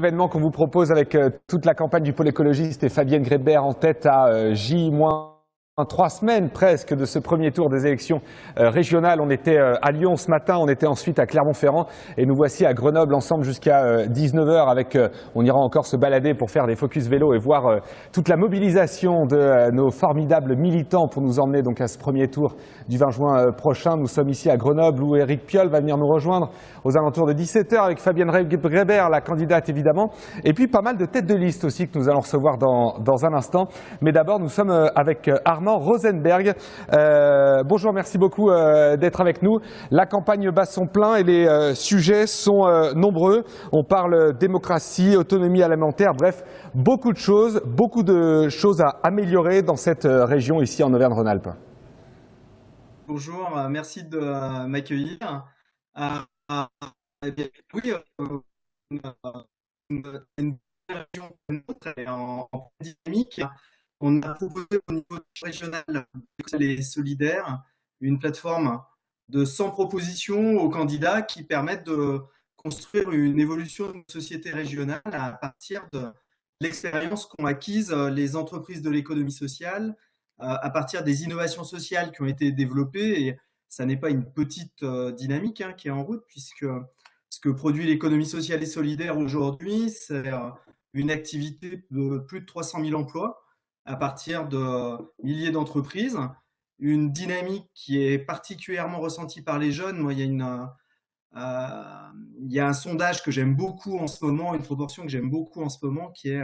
événement qu'on vous propose avec toute la campagne du pôle écologiste et Fabienne Grébert en tête à J-3 semaines presque de ce premier tour des élections régionales. On était à Lyon ce matin, on était ensuite à Clermont-Ferrand et nous voici à Grenoble ensemble jusqu'à 19h avec, on ira encore se balader pour faire des focus vélo et voir toute la mobilisation de nos formidables militants pour nous emmener donc à ce premier tour du 20 juin prochain. Nous sommes ici à Grenoble où Éric Piolle va venir nous rejoindre aux alentours de 17h avec Fabienne Grébert, la candidate évidemment, et puis pas mal de têtes de liste aussi que nous allons recevoir dans un instant. Mais d'abord, nous sommes avec Armand Rosenberg. Bonjour, merci beaucoup d'être avec nous. La campagne bat son plein et les sujets sont nombreux. On parle démocratie, autonomie alimentaire, bref, beaucoup de choses à améliorer dans cette région ici en Auvergne-Rhône-Alpes. Bonjour, merci de m'accueillir. Eh bien, oui, une région comme la nôtre, elle est en dynamique. On a proposé au niveau régional et solidaire une plateforme de 100 propositions aux candidats qui permettent de construire une évolution de notre société régionale à partir de l'expérience qu'ont acquise les entreprises de l'économie sociale, à partir des innovations sociales qui ont été développées. Et ça n'est pas une petite dynamique qui est en route, puisque ce que produit l'économie sociale et solidaire aujourd'hui, c'est une activité de plus de 300 000 emplois à partir de milliers d'entreprises, une dynamique qui est particulièrement ressentie par les jeunes. Moi, il y a un sondage que j'aime beaucoup en ce moment, une proportion que j'aime beaucoup en ce moment, qui est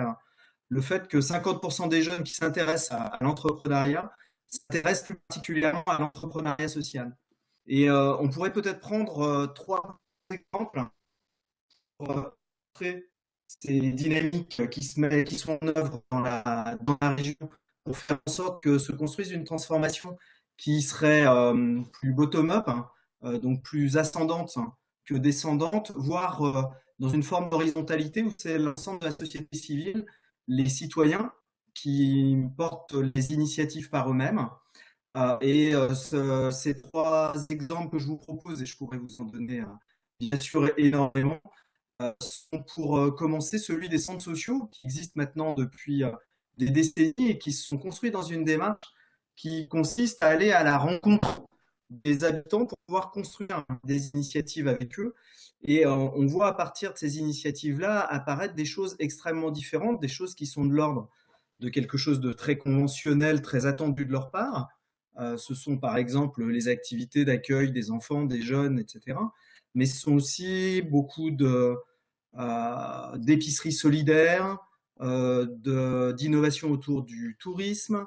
le fait que 50% des jeunes qui s'intéressent à l'entrepreneuriat s'intéressent plus particulièrement à l'entrepreneuriat social. Et on pourrait peut-être prendre trois exemples pour montrer ces dynamiques qui sont en œuvre dans la région pour faire en sorte que se construise une transformation qui serait plus bottom-up, donc plus ascendante que descendante, voire dans une forme d'horizontalité où c'est l'ensemble de la société civile, les citoyens qui portent les initiatives par eux-mêmes. Ces trois exemples que je vous propose, et je pourrais vous en donner bien sûr énormément, sont pour commencer celui des centres sociaux qui existent maintenant depuis des décennies et qui se sont construits dans une démarche qui consiste à aller à la rencontre des habitants pour pouvoir construire des initiatives avec eux. Et on voit à partir de ces initiatives-là apparaître des choses extrêmement différentes, des choses qui sont de l'ordre de quelque chose de très conventionnel, très attendu de leur part. Ce sont par exemple les activités d'accueil des enfants, des jeunes, etc. Mais ce sont aussi beaucoup d'épiceries solidaires, d'innovation autour du tourisme,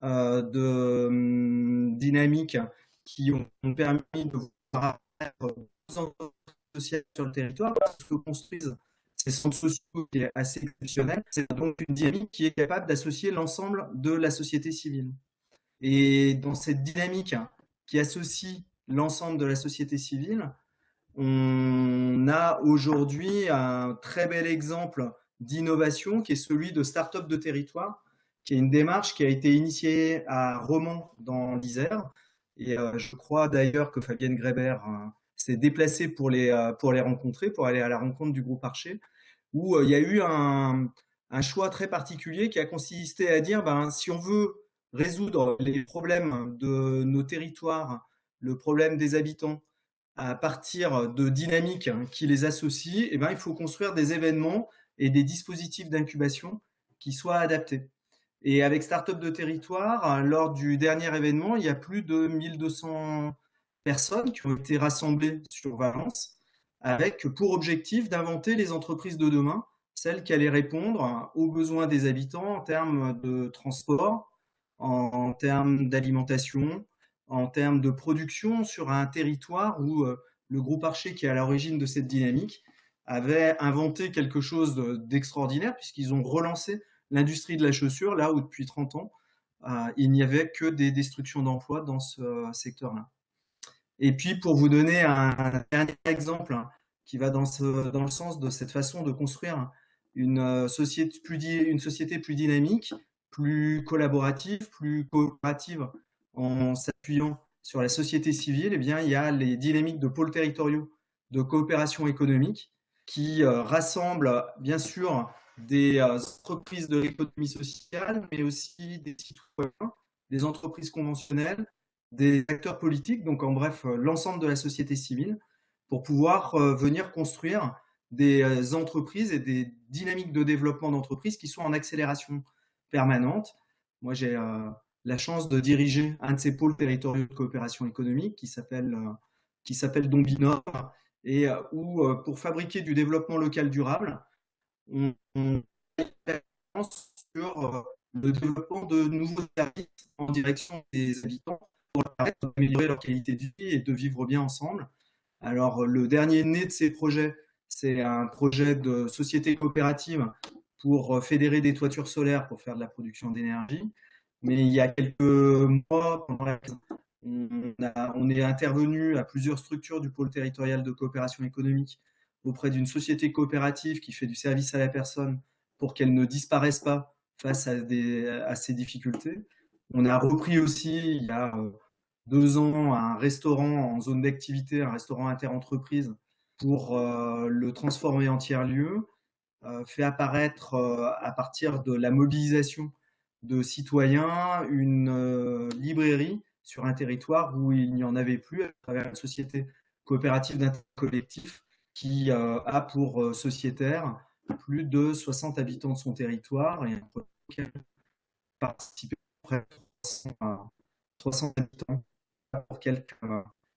de dynamiques qui ont permis de voir des entreprises sociales sur le territoire, parce que construisent ces centres sociaux qui est assez exceptionnel. C'est donc une dynamique qui est capable d'associer l'ensemble de la société civile. Et dans cette dynamique qui associe l'ensemble de la société civile, on a aujourd'hui un très bel exemple d'innovation qui est celui de Start-up de territoire, qui est une démarche qui a été initiée à Romans dans l'Isère. Et je crois d'ailleurs que Fabienne Grébert s'est déplacée pour les rencontrer, pour aller à la rencontre du groupe Archer, où il y a eu un choix très particulier qui a consisté à dire si on veut résoudre les problèmes de nos territoires, le problème des habitants, à partir de dynamiques qui les associent, il faut construire des événements et des dispositifs d'incubation qui soient adaptés. Et avec Startup de territoire, lors du dernier événement, il y a plus de 1200 personnes qui ont été rassemblées sur Valence, avec pour objectif d'inventer les entreprises de demain, celles qui allaient répondre aux besoins des habitants en termes de transport, en termes d'alimentation, en termes de production sur un territoire où le groupe Archer, qui est à l'origine de cette dynamique, avait inventé quelque chose d'extraordinaire puisqu'ils ont relancé l'industrie de la chaussure, là où depuis 30 ans, il n'y avait que des destructions d'emplois dans ce secteur-là. Et puis, pour vous donner un dernier exemple qui va dans le sens de cette façon de construire une société plus dynamique, plus collaborative, plus coopérative, en s'appuyant sur la société civile, il y a les dynamiques de pôles territoriaux de coopération économique qui rassemble bien sûr des entreprises de l'économie sociale, mais aussi des citoyens, des entreprises conventionnelles, des acteurs politiques, donc en bref, l'ensemble de la société civile, pour pouvoir venir construire des entreprises et des dynamiques de développement d'entreprises qui sont en accélération permanente. Moi, j'ai la chance de diriger un de ces pôles territoriaux de coopération économique qui s'appelle Dombinor, et où, pour fabriquer du développement local durable, on sur le développement de nouveaux services en direction des habitants pour leur permettre d'améliorer leur qualité de vie et de vivre bien ensemble. Alors, le dernier né de ces projets, c'est un projet de société coopérative pour fédérer des toitures solaires pour faire de la production d'énergie. Mais il y a quelques mois, pendant la crise, on est intervenu à plusieurs structures du pôle territorial de coopération économique auprès d'une société coopérative qui fait du service à la personne pour qu'elle ne disparaisse pas face à ces difficultés. On a repris aussi, il y a 2 ans, un restaurant en zone d'activité, un restaurant interentreprise pour le transformer en tiers-lieu, fait apparaître à partir de la mobilisation de citoyens une librairie sur un territoire où il n'y en avait plus à travers une société coopérative d'intérêt collectif qui a pour sociétaire plus de 60 habitants de son territoire et un projet auquel participent près de 300 habitants pour quelques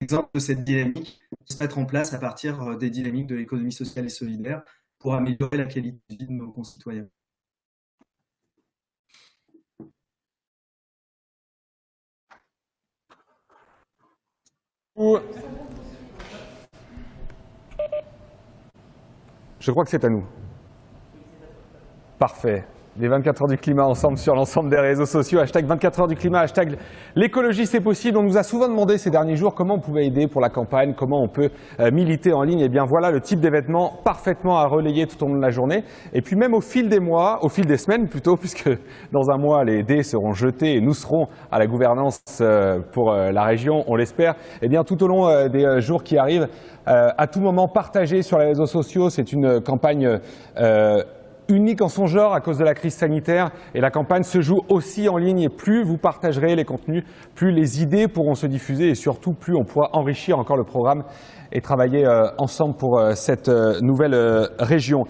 exemples de cette dynamique qui se mettre en place à partir des dynamiques de l'économie sociale et solidaire pour améliorer la qualité de vie de nos concitoyens. Je crois que c'est à nous. Parfait. Les 24 heures du climat ensemble sur l'ensemble des réseaux sociaux. Hashtag 24 heures du climat, hashtag l'écologie c'est possible. On nous a souvent demandé ces derniers jours comment on pouvait aider pour la campagne, comment on peut militer en ligne. Et bien voilà le type d'événement parfaitement à relayer tout au long de la journée. Et puis même au fil des mois, au fil des semaines plutôt, puisque dans un mois les dés seront jetés et nous serons à la gouvernance pour la région, on l'espère. Et bien tout au long des jours qui arrivent, à tout moment partagé sur les réseaux sociaux, c'est une campagne unique en son genre à cause de la crise sanitaire et la campagne se joue aussi en ligne et plus vous partagerez les contenus, plus les idées pourront se diffuser et surtout plus on pourra enrichir encore le programme et travailler ensemble pour cette nouvelle région.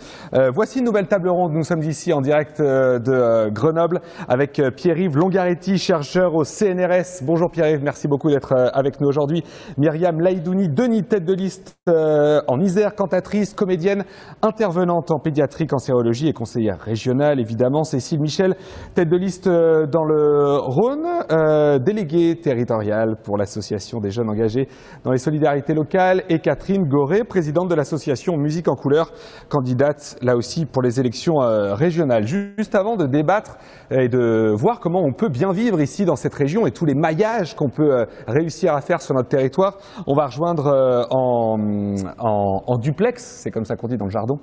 Voici une nouvelle table ronde. Nous sommes ici en direct de Grenoble avec Pierre-Yves Longaretti, chercheur au CNRS. Bonjour Pierre-Yves, merci beaucoup d'être avec nous aujourd'hui. Myriam Laïdouni Denis, tête de liste en Isère, cantatrice, comédienne, intervenante en pédiatrie, cancérologie et conseillère régionale évidemment. Cécile Michel, tête de liste dans le Rhône, déléguée territoriale pour l'association des jeunes engagés dans les solidarités locales. Et Catherine Goré, présidente de l'association Musique en couleur, candidate là aussi pour les élections régionales. Juste avant de débattre et de voir comment on peut bien vivre ici dans cette région et tous les maillages qu'on peut réussir à faire sur notre territoire, on va rejoindre en duplex, c'est comme ça qu'on dit dans le jargon,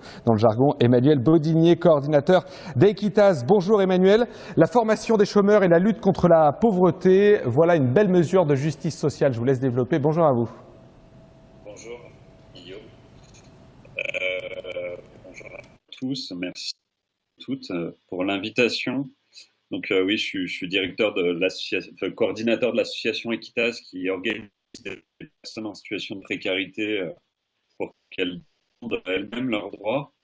Emmanuel Bodinier, coordinateur d'Equitas. Bonjour Emmanuel. La formation des chômeurs et la lutte contre la pauvreté, voilà une belle mesure de justice sociale. Je vous laisse développer. Bonjour à vous. Bonjour Guillaume, bonjour à tous, merci à toutes pour l'invitation. Donc oui, je suis directeur de l'association, coordinateur de l'association Equitas qui organise des personnes en situation de précarité pour qu'elles demandent elles-mêmes leurs droits.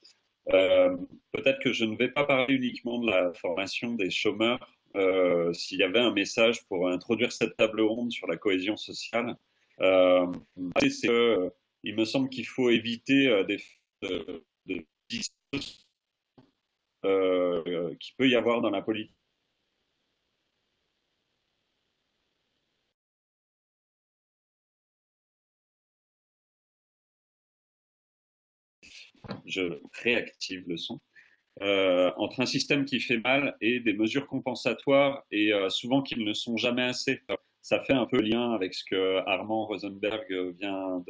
Peut-être que je ne vais pas parler uniquement de la formation des chômeurs. S'il y avait un message pour introduire cette table ronde sur la cohésion sociale, c'est que il me semble qu'il faut éviter de discussions qu'il peut y avoir dans la politique. Je réactive le son. Entre un système qui fait mal et des mesures compensatoires et souvent qu'ils ne sont jamais assez. Ça fait un peu lien avec ce que Armand Rosenberg vient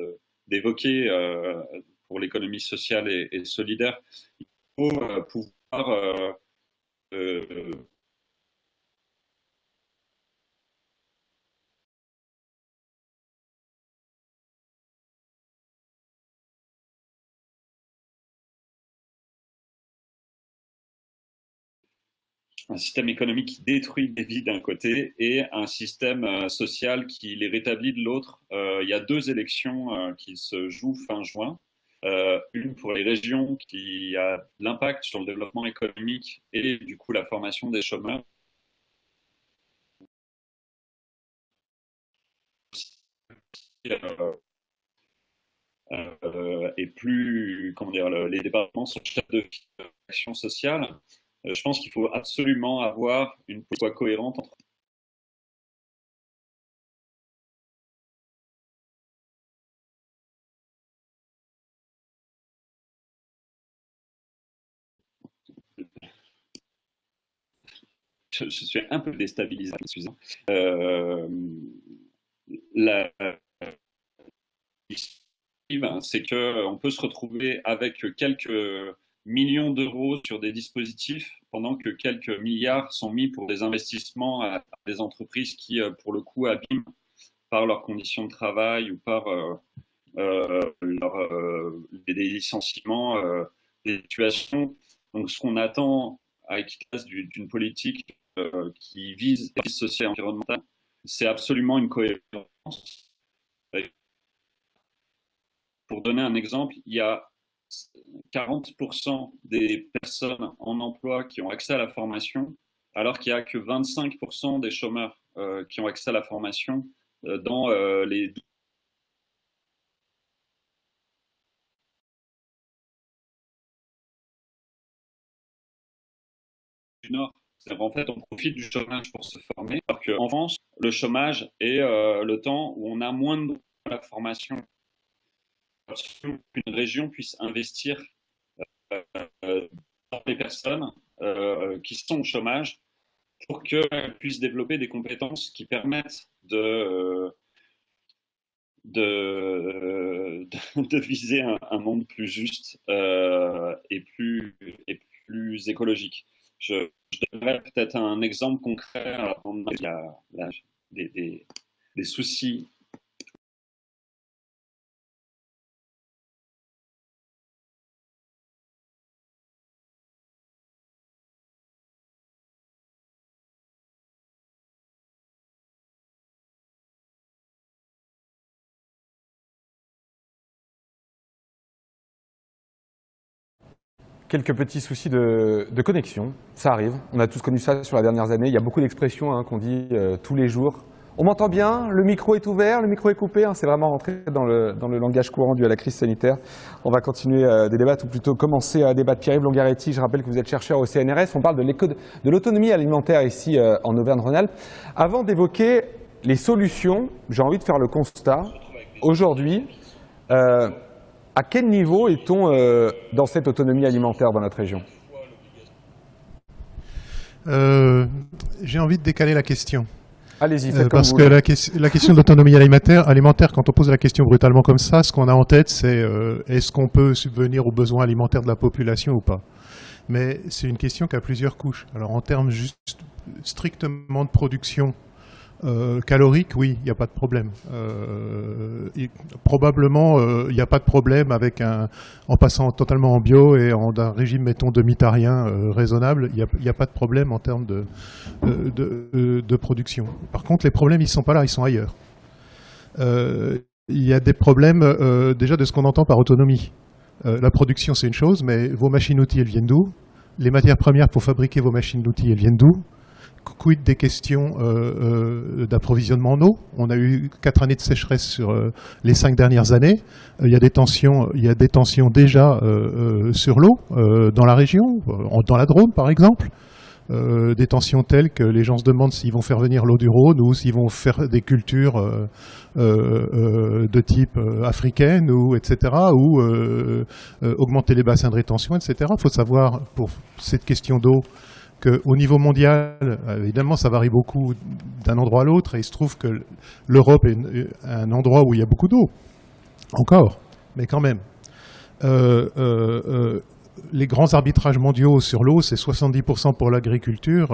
d'évoquer pour l'économie sociale et solidaire. Il faut pouvoir un système économique qui détruit des vies d'un côté et un système social qui les rétablit de l'autre. Il y a 2 élections qui se jouent fin juin. Une pour les régions qui a de l'impact sur le développement économique et du coup la formation des chômeurs. Et plus, comment dire, les départements sont chefs de l'action sociale. Je pense qu'il faut absolument avoir une politique cohérente entre je suis un peu déstabilisé, excusez-moi. La c'est qu'on peut se retrouver avec quelques millions d'euros sur des dispositifs pendant que quelques milliards sont mis pour des investissements à des entreprises qui, pour le coup, abîment par leurs conditions de travail ou par des licenciements, des situations. Donc, ce qu'on attend à Equitas d'une politique qui vise les sociales et environnementales, c'est absolument une cohérence. Pour donner un exemple, il y a 40% des personnes en emploi qui ont accès à la formation, alors qu'il n'y a que 25% des chômeurs qui ont accès à la formation dans les du Nord. En fait, on profite du chômage pour se former, alors qu'en France, le chômage est le temps où on a moins de la formation. Qu'une région puisse investir dans les personnes qui sont au chômage pour qu'elles puissent développer des compétences qui permettent de viser un monde plus juste et plus écologique. Je donnerais peut-être un exemple concret. Il y a des soucis. Quelques petits soucis de connexion, ça arrive. On a tous connu ça sur les dernières années. Il y a beaucoup d'expressions qu'on dit tous les jours. On m'entend bien, le micro est ouvert, le micro est coupé. C'est vraiment rentré dans le langage courant dû à la crise sanitaire. On va continuer des débats, ou plutôt commencer à débattre. Pierre-Yves Longaretti, je rappelle que vous êtes chercheur au CNRS. On parle de l'autonomie alimentaire ici en Auvergne-Rhône-Alpes. Avant d'évoquer les solutions, j'ai envie de faire le constat. Aujourd'hui, à quel niveau est-on dans cette autonomie alimentaire dans notre région? J'ai envie de décaler la question. Allez-y, faites comme parce vous que voulez. la question de l'autonomie alimentaire, quand on pose la question brutalement comme ça, ce qu'on a en tête, c'est est-ce qu'on peut subvenir aux besoins alimentaires de la population ou pas? Mais c'est une question qui a plusieurs couches. Alors en termes juste strictement de production calorique, oui, il n'y a pas de problème. Probablement, il n'y a pas de problème en passant totalement en bio et d'un régime, mettons, demi-tarien raisonnable. Il n'y a pas de problème en termes de production. Par contre, les problèmes, ils ne sont pas là, ils sont ailleurs. Il y a des problèmes déjà de ce qu'on entend par autonomie. La production, c'est une chose, mais vos machines-outils, elles viennent d'où? Les matières premières pour fabriquer vos machines-outils, elles viennent d'où? Quid des questions d'approvisionnement en eau? On a eu 4 années de sécheresse sur les 5 dernières années. Il y a des tensions déjà sur l'eau dans la région, dans la Drôme par exemple. Des tensions telles que les gens se demandent s'ils vont faire venir l'eau du Rhône ou s'ils vont faire des cultures de type africaine, ou etc., ou augmenter les bassins de rétention, etc. Il faut savoir, pour cette question d'eau, qu'au niveau mondial, évidemment, ça varie beaucoup d'un endroit à l'autre, et il se trouve que l'Europe est un endroit où il y a beaucoup d'eau, encore, mais quand même. Les grands arbitrages mondiaux sur l'eau, c'est 70% pour l'agriculture,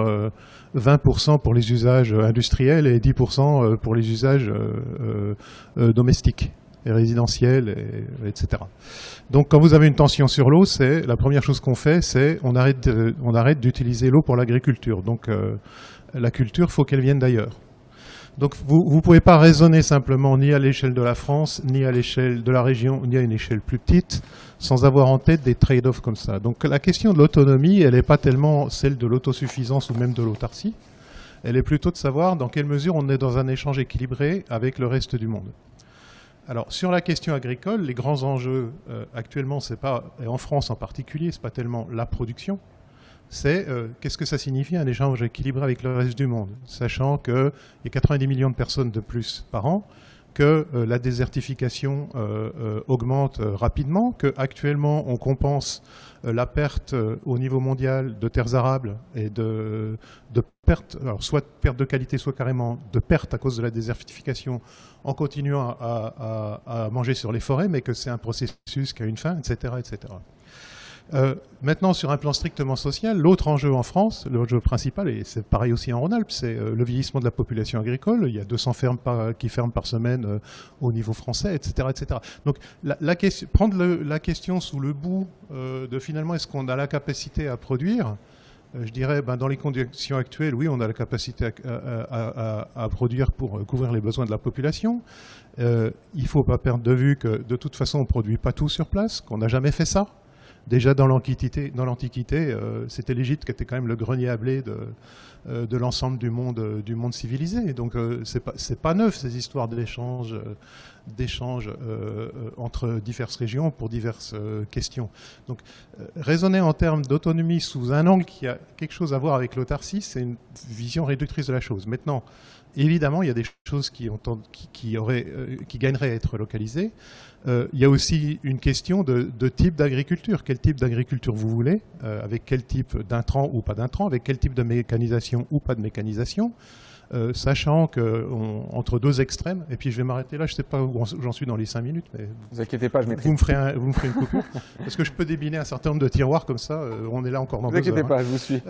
20% pour les usages industriels et 10% pour les usages domestiques. et résidentielle, etc. Donc quand vous avez une tension sur l'eau, la première chose qu'on fait, c'est on arrête d'utiliser l'eau pour l'agriculture. Donc la culture, il faut qu'elle vienne d'ailleurs. Donc vous ne pouvez pas raisonner simplement ni à l'échelle de la France, ni à l'échelle de la région, ni à une échelle plus petite, sans avoir en tête des trade-offs comme ça. Donc la question de l'autonomie, elle n'est pas tellement celle de l'autosuffisance ou même de l'autarcie. Elle est plutôt de savoir dans quelle mesure on est dans un échange équilibré avec le reste du monde. Alors sur la question agricole, les grands enjeux actuellement, c'est pas, et en France en particulier, c'est pas tellement la production, c'est qu'est-ce que ça signifie un échange équilibré avec le reste du monde, sachant qu'il y a 90 millions de personnes de plus par an, que la désertification augmente rapidement, qu'actuellement on compense la perte au niveau mondial de terres arables et de pertes, alors soit de perte de qualité, soit carrément de perte à cause de la désertification en continuant à manger sur les forêts, mais que c'est un processus qui a une fin, etc. etc. Maintenant, sur un plan strictement social, l'autre enjeu en France, l'enjeu principal, et c'est pareil aussi en Rhône-Alpes, c'est le vieillissement de la population agricole. Il y a 200 fermes qui ferment par semaine au niveau français, etc. etc. Donc, prendre la question sous le bout de finalement, est-ce qu'on a la capacité à produire, je dirais, dans les conditions actuelles, oui, on a la capacité à produire pour couvrir les besoins de la population. Il ne faut pas perdre de vue que, de toute façon, on ne produit pas tout sur place, qu'on n'a jamais fait ça. Déjà dans l'Antiquité, c'était l'Égypte qui était quand même le grenier à blé de l'ensemble du monde civilisé. Donc c'est pas neuf ces histoires d'échanges entre diverses régions pour diverses questions. Donc raisonner en termes d'autonomie sous un angle qui a quelque chose à voir avec l'autarcie, c'est une vision réductrice de la chose. Maintenant, évidemment, il y a des choses qui gagneraient à être localisées. Il y a aussi une question de type d'agriculture. Quel type d'agriculture vous voulez, avec quel type d'intrants ou pas d'intrants, avec quel type de mécanisation ou pas de mécanisation, sachant qu'entre deux extrêmes, et puis je vais m'arrêter là, je ne sais pas où j'en suis dans les 5 minutes, mais vous inquiétez pas, je mettrai. Vous me ferez une coupure, parce que je peux débiner un certain nombre de tiroirs comme ça, on est là encore dans 2 heures. Vous inquiétez pas, je vous suis.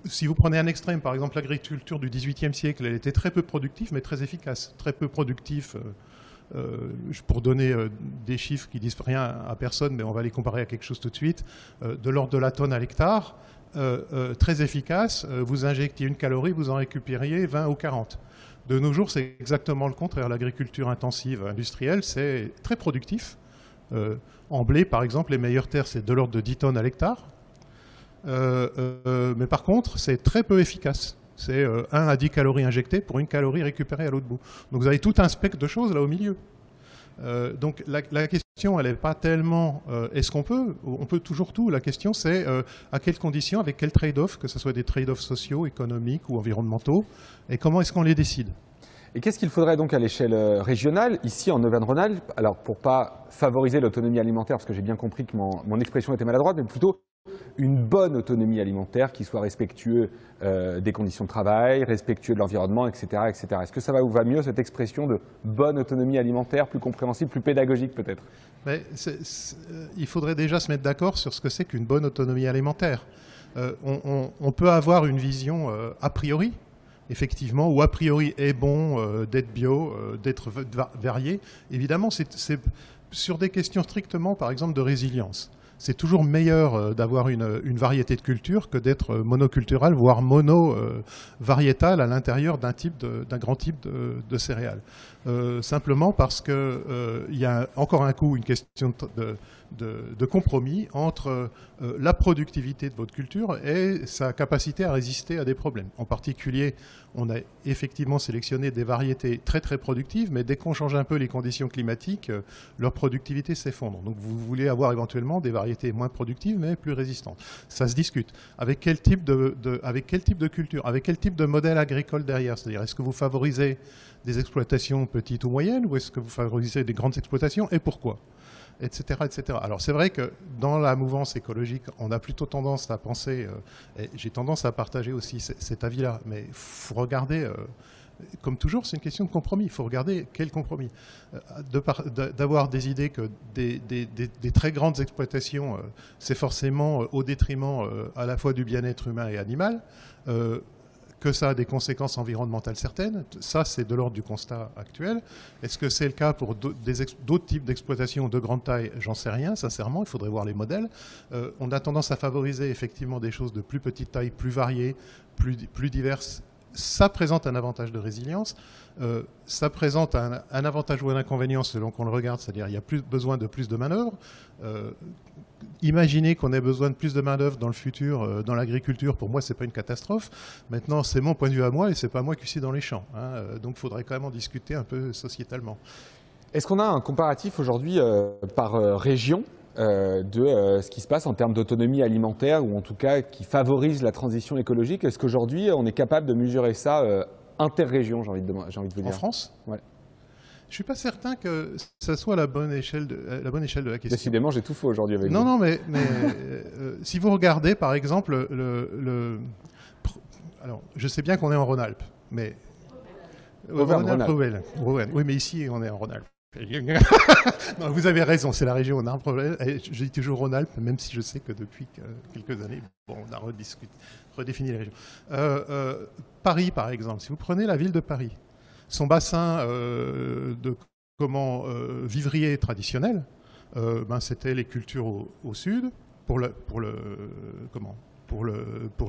Si vous prenez un extrême, par exemple l'agriculture du XVIIIe siècle, elle était très peu productive, mais très efficace. Très peu productif, pour donner des chiffres qui disent rien à personne, mais on va les comparer à quelque chose tout de suite, de l'ordre de la tonne à l'hectare, très efficace, vous injectiez une calorie, vous en récupériez 20 ou 40. De nos jours, c'est exactement le contraire. L'agriculture intensive industrielle, c'est très productif. En blé, par exemple, les meilleures terres, c'est de l'ordre de 10 tonnes à l'hectare. Mais par contre, c'est très peu efficace. C'est 1 à 10 calories injectées pour 1 calorie récupérée à l'autre bout. Donc vous avez tout un spectre de choses là au milieu. Donc la question, elle n'est pas tellement est-ce qu'on peut toujours tout. La question, c'est à quelles conditions, avec quels trade-offs, que ce soit des trade-offs sociaux, économiques ou environnementaux, et comment est-ce qu'on les décide. Et qu'est-ce qu'il faudrait donc à l'échelle régionale, ici en Auvergne-Rhône-Alpes, alors pour pas favoriser l'autonomie alimentaire, parce que j'ai bien compris que mon expression était maladroite, mais plutôt une bonne autonomie alimentaire qui soit respectueuse des conditions de travail, respectueux de l'environnement, etc., etc. Est-ce que ça vous va mieux, cette expression de bonne autonomie alimentaire, plus compréhensible, plus pédagogique peut-être? Il faudrait déjà se mettre d'accord sur ce que c'est qu'une bonne autonomie alimentaire. On peut avoir une vision a priori, effectivement, où a priori est bon d'être bio, d'être varié. Évidemment, c'est sur des questions strictement, par exemple, de résilience. C'est toujours meilleur d'avoir une variété de culture que d'être monocultural, voire mono-variétal à l'intérieur d'un grand type de céréales. Simplement parce qu'il y a encore un coup une question de compromis entre la productivité de votre culture et sa capacité à résister à des problèmes. En particulier, on a effectivement sélectionné des variétés très très productives, mais dès qu'on change un peu les conditions climatiques, leur productivité s'effondre. Donc vous voulez avoir éventuellement des variétés moins productives, mais plus résistantes. Ça se discute. Avec quel type de culture, avec quel type de modèle agricole derrière? C'est-à-dire, est-ce que vous favorisez des exploitations petites ou moyennes, ou est-ce que vous favorisez des grandes exploitations, et pourquoi? Etc., etc. Alors c'est vrai que dans la mouvance écologique, on a plutôt tendance à penser, et j'ai tendance à partager aussi cet avis-là, mais il faut regarder, comme toujours, c'est une question de compromis, il faut regarder quel compromis. D'avoir des idées que des très grandes exploitations, c'est forcément au détriment à la fois du bien-être humain et animal, que ça a des conséquences environnementales certaines. Ça, c'est de l'ordre du constat actuel. Est-ce que c'est le cas pour d'autres types d'exploitation de grande taille? J'en sais rien, sincèrement. Il faudrait voir les modèles. On a tendance à favoriser effectivement des choses de plus petite taille, plus variées, plus diverses. Ça présente un avantage de résilience. Ça présente un avantage ou un inconvénient selon qu'on le regarde, c'est-à-dire il y a besoin de plus de manœuvres. Imaginez qu'on ait besoin de plus de main-d'œuvre dans le futur, dans l'agriculture, pour moi, ce n'est pas une catastrophe. Maintenant, c'est mon point de vue à moi et ce n'est pas moi qui suis dans les champs. Hein. Donc, il faudrait quand même en discuter un peu sociétalement. Est-ce qu'on a un comparatif aujourd'hui par région de ce qui se passe en termes d'autonomie alimentaire, ou en tout cas qui favorise la transition écologique? Est-ce qu'aujourd'hui, on est capable de mesurer ça interrégion, j'ai envie de vous dire? En France? Ouais. Je ne suis pas certain que ça soit la bonne échelle de la question. Décidément, j'ai tout faux aujourd'hui avec vous. Non, mais si vous regardez, par exemple, alors, je sais bien qu'on est en Rhône-Alpes, mais... Rhône-Alpes. Oui, mais ici, on est en Rhône-Alpes. Non, vous avez raison, c'est la région, on a un problème. Je dis toujours Rhône-Alpes, même si je sais que depuis quelques années, bon, on a redéfini les régions. Paris, par exemple, si vous prenez la ville de Paris, son bassin de vivrier traditionnel, c'était les cultures au sud pour les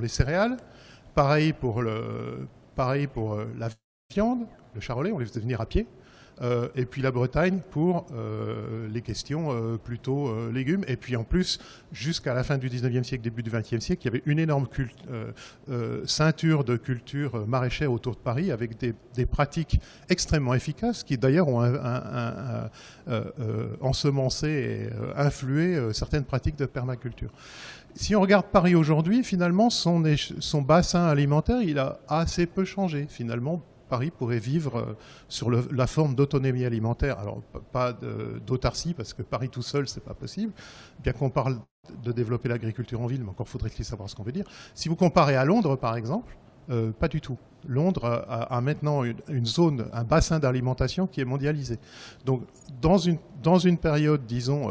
céréales. Pareil pour la viande, le charolais, on les faisait venir à pied. Et puis la Bretagne pour les questions plutôt légumes. Et puis en plus, jusqu'à la fin du 19e siècle, début du 20e siècle, il y avait une énorme ceinture de culture maraîchère autour de Paris avec des pratiques extrêmement efficaces qui d'ailleurs ont ensemencé et influé certaines pratiques de permaculture. Si on regarde Paris aujourd'hui, finalement, son bassin alimentaire, il a assez peu changé. Finalement, Paris pourrait vivre sur la forme d'autonomie alimentaire. Alors, pas d'autarcie, parce que Paris tout seul, c'est pas possible. Bien qu'on parle de développer l'agriculture en ville, mais encore faudrait-il savoir ce qu'on veut dire. Si vous comparez à Londres, par exemple, pas du tout. Londres a maintenant une zone, un bassin d'alimentation qui est mondialisé. Donc, dans une période, disons,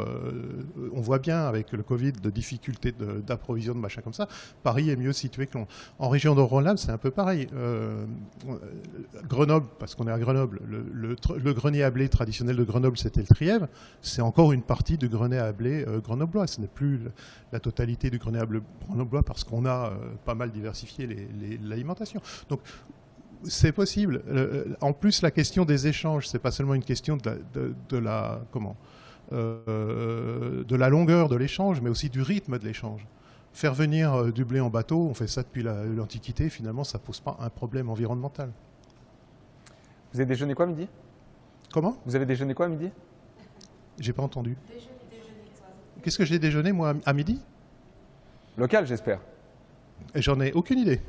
on voit bien avec le Covid de difficultés d'approvisionnement, machin comme ça, Paris est mieux situé que Londres. En région de Rhône-Alpes, c'est un peu pareil. Grenoble, parce qu'on est à Grenoble, le grenier à blé traditionnel de Grenoble, c'était le Trièves. C'est encore une partie du grenier à blé grenoblois. Ce n'est plus la totalité du grenier à blé grenoblois parce qu'on a pas mal diversifié l'alimentation. Donc, c'est possible. En plus, la question des échanges, c'est pas seulement une question de la longueur de l'échange, mais aussi du rythme de l'échange. Faire venir du blé en bateau, on fait ça depuis l'Antiquité, finalement, ça pose pas un problème environnemental. Vous avez déjeuné quoi à midi? Comment? Vous avez déjeuné quoi à midi? J'ai pas entendu. Qu'est-ce que j'ai déjeuné, moi, à midi? Local, j'espère. J'en ai aucune idée.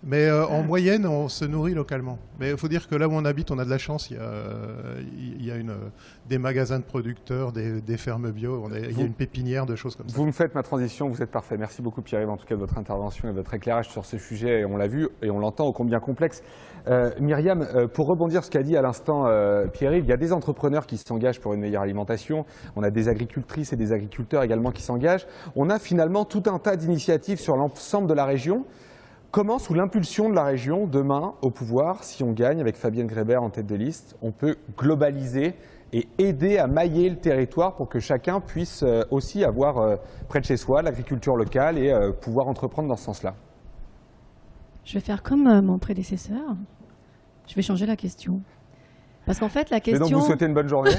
Mais en moyenne, on se nourrit localement. Mais il faut dire que là où on habite, on a de la chance. Il y a des magasins de producteurs, des fermes bio, il y a une pépinière de choses comme ça. Vous me faites ma transition, vous êtes parfait. Merci beaucoup Pierre-Yves, en tout cas de votre intervention et de votre éclairage sur ce sujet. On l'a vu et on l'entend ô combien complexe. Myriam, pour rebondir sur ce qu'a dit à l'instant Pierre-Yves, il y a des entrepreneurs qui s'engagent pour une meilleure alimentation. On a des agricultrices et des agriculteurs également qui s'engagent. On a finalement tout un tas d'initiatives sur l'ensemble de la région. Comment, sous l'impulsion de la région, demain, au pouvoir, si on gagne avec Fabienne Grébert en tête de liste, on peut globaliser et aider à mailler le territoire pour que chacun puisse aussi avoir près de chez soi l'agriculture locale et pouvoir entreprendre dans ce sens-là? Je vais faire comme mon prédécesseur. Je vais changer la question. Parce qu'en fait, la question... Et donc, vous souhaitez une bonne journée?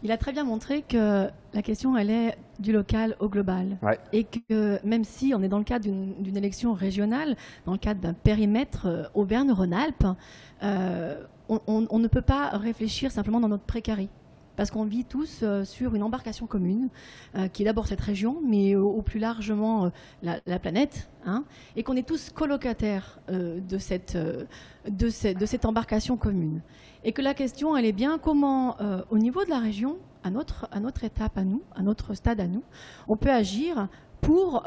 Il a très bien montré que la question, elle est du local au global. Ouais. Et que même si on est dans le cadre d'une élection régionale, dans le cadre d'un périmètre Auvergne-Rhône-Alpes, on ne peut pas réfléchir simplement dans notre précarité. Parce qu'on vit tous sur une embarcation commune, qui est d'abord cette région, mais au plus largement la planète, hein, et qu'on est tous colocataires de cette embarcation commune. Et que la question, elle est bien comment, au niveau de la région, à notre étape à nous, à notre stade à nous, on peut agir pour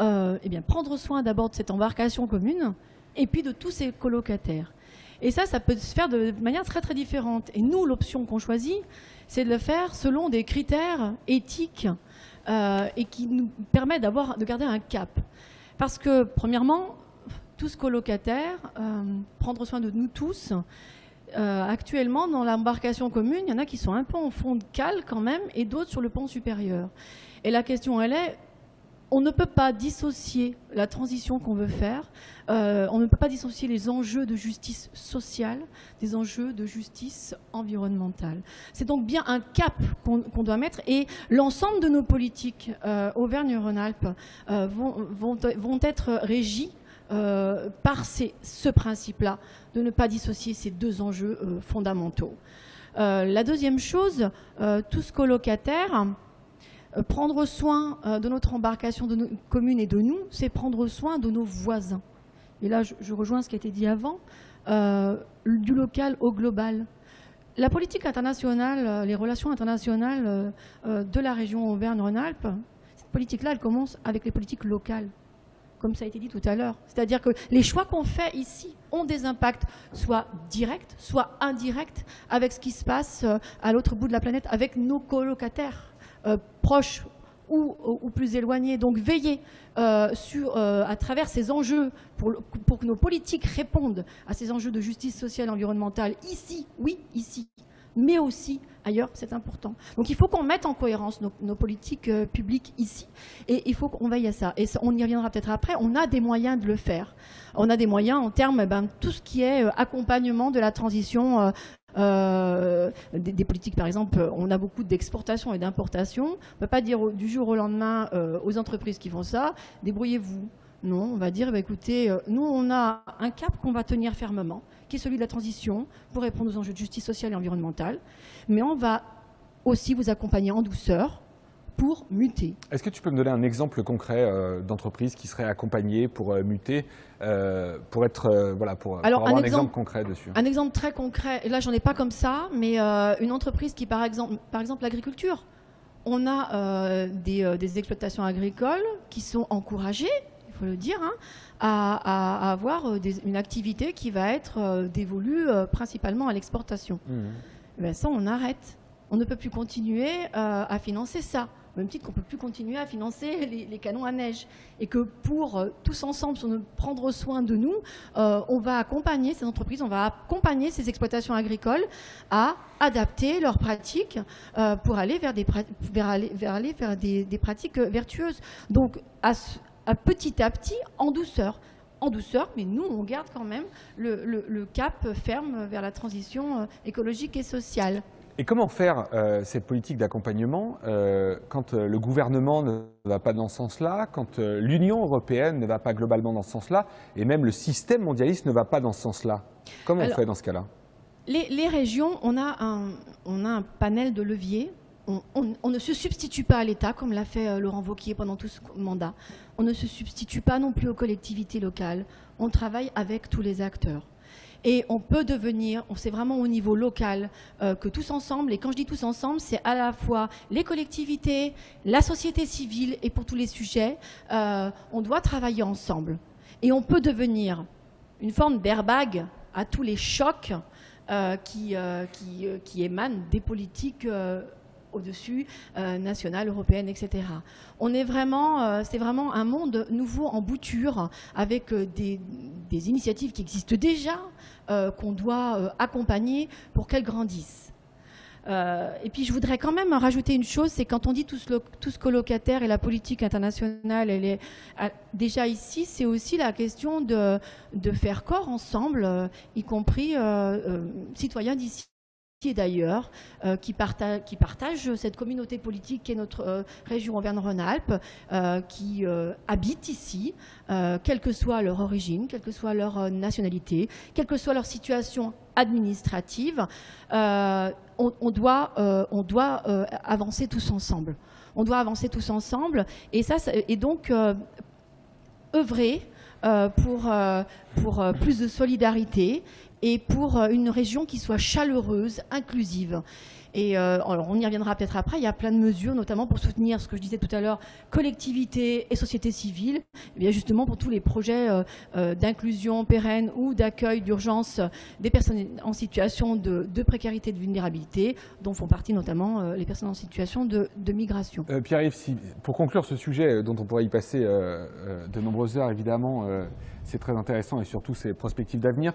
prendre soin d'abord de cette embarcation commune, et puis de tous ces colocataires. Et ça peut se faire de manière très très différente. Et nous, l'option qu'on choisit, c'est de le faire selon des critères éthiques et qui nous permettent de garder un cap. Parce que, premièrement, tous colocataires, prendre soin de nous tous. Actuellement, dans l'embarcation commune, il y en a qui sont un peu en fond de cale quand même, et d'autres sur le pont supérieur. Et la question, elle est, on ne peut pas dissocier la transition qu'on veut faire, on ne peut pas dissocier les enjeux de justice sociale des enjeux de justice environnementale. C'est donc bien un cap qu'on doit mettre, et l'ensemble de nos politiques Auvergne-Rhône-Alpes vont être régies par ce principe-là, de ne pas dissocier ces deux enjeux fondamentaux. La deuxième chose, tous colocataires, prendre soin de notre embarcation commune et de nous, c'est prendre soin de nos voisins. Et là, je rejoins ce qui a été dit avant, du local au global. La politique internationale, les relations internationales de la région Auvergne-Rhône-Alpes, cette politique-là, elle commence avec les politiques locales, comme ça a été dit tout à l'heure. C'est-à-dire que les choix qu'on fait ici ont des impacts soit directs, soit indirects, avec ce qui se passe à l'autre bout de la planète, avec nos colocataires. Proches ou plus éloignés. Donc veiller à travers ces enjeux, pour que nos politiques répondent à ces enjeux de justice sociale et environnementale, ici, oui, ici, mais aussi ailleurs, c'est important. Donc il faut qu'on mette en cohérence nos politiques publiques ici, et il faut qu'on veille à ça. Et ça, on y reviendra peut-être après, on a des moyens de le faire. On a des moyens en termes, tout ce qui est accompagnement de la transition des politiques, par exemple, on a beaucoup d'exportation et d'importation. On ne peut pas dire du jour au lendemain aux entreprises qui font ça, débrouillez-vous. Non, on va dire, écoutez, nous on a un cap qu'on va tenir fermement, qui est celui de la transition pour répondre aux enjeux de justice sociale et environnementale, mais on va aussi vous accompagner en douceur pour muter. Est-ce que tu peux me donner un exemple concret d'entreprise qui serait accompagnée pour muter, pour avoir un exemple concret dessus? Un exemple très concret, et là j'en ai pas comme ça, mais une entreprise qui, par exemple l'agriculture, on a des exploitations agricoles qui sont encouragées, il faut le dire, hein, à avoir une activité qui va être dévolue principalement à l'exportation. Ben ça, on arrête. On ne peut plus continuer à financer ça. Au même titre qu'on ne peut plus continuer à financer les canons à neige. Et que pour tous ensemble, prendre soin de nous, on va accompagner ces entreprises, on va accompagner ces exploitations agricoles à adapter leurs pratiques pour aller vers des pratiques vertueuses. Donc, petit à petit, en douceur, mais nous, on garde quand même le cap ferme vers la transition écologique et sociale. Et comment faire cette politique d'accompagnement quand le gouvernement ne va pas dans ce sens-là, quand l'Union européenne ne va pas globalement dans ce sens-là, et même le système mondialiste ne va pas dans ce sens-là? Comment on fait dans ce cas-là? Les régions, on a un panel de leviers. On ne se substitue pas à l'État, comme l'a fait Laurent Wauquiez pendant tout ce mandat. On ne se substitue pas non plus aux collectivités locales. On travaille avec tous les acteurs. Et on peut devenir, c'est vraiment au niveau local que tous ensemble, et quand je dis tous ensemble, c'est à la fois les collectivités, la société civile, et pour tous les sujets, on doit travailler ensemble. Et on peut devenir une forme d'airbag à tous les chocs qui émanent des politiques au-dessus, nationale, européenne, etc. On est vraiment, c'est vraiment un monde nouveau en bouture, avec des initiatives qui existent déjà, qu'on doit accompagner pour qu'elles grandissent. Et puis je voudrais quand même rajouter une chose, c'est quand on dit tous colocataires et la politique internationale, elle est déjà ici, c'est aussi la question de faire corps ensemble, y compris citoyens d'ici et d'ailleurs, qui partagent cette communauté politique qui est notre région Auvergne-Rhône-Alpes, qui habitent ici, quelle que soit leur origine, quelle que soit leur nationalité, quelle que soit leur situation administrative, on doit avancer tous ensemble. On doit avancer tous ensemble, et donc œuvrer pour plus de solidarité et pour une région qui soit chaleureuse, inclusive. Et alors on y reviendra peut-être après, il y a plein de mesures, notamment pour soutenir ce que je disais tout à l'heure, collectivités et société civile, et bien justement pour tous les projets d'inclusion pérenne ou d'accueil d'urgence des personnes en situation de précarité et de vulnérabilité, dont font partie notamment les personnes en situation de migration. Pierre-Yves, pour conclure ce sujet dont on pourrait y passer de nombreuses heures, évidemment, c'est très intéressant et surtout ces perspectives d'avenir.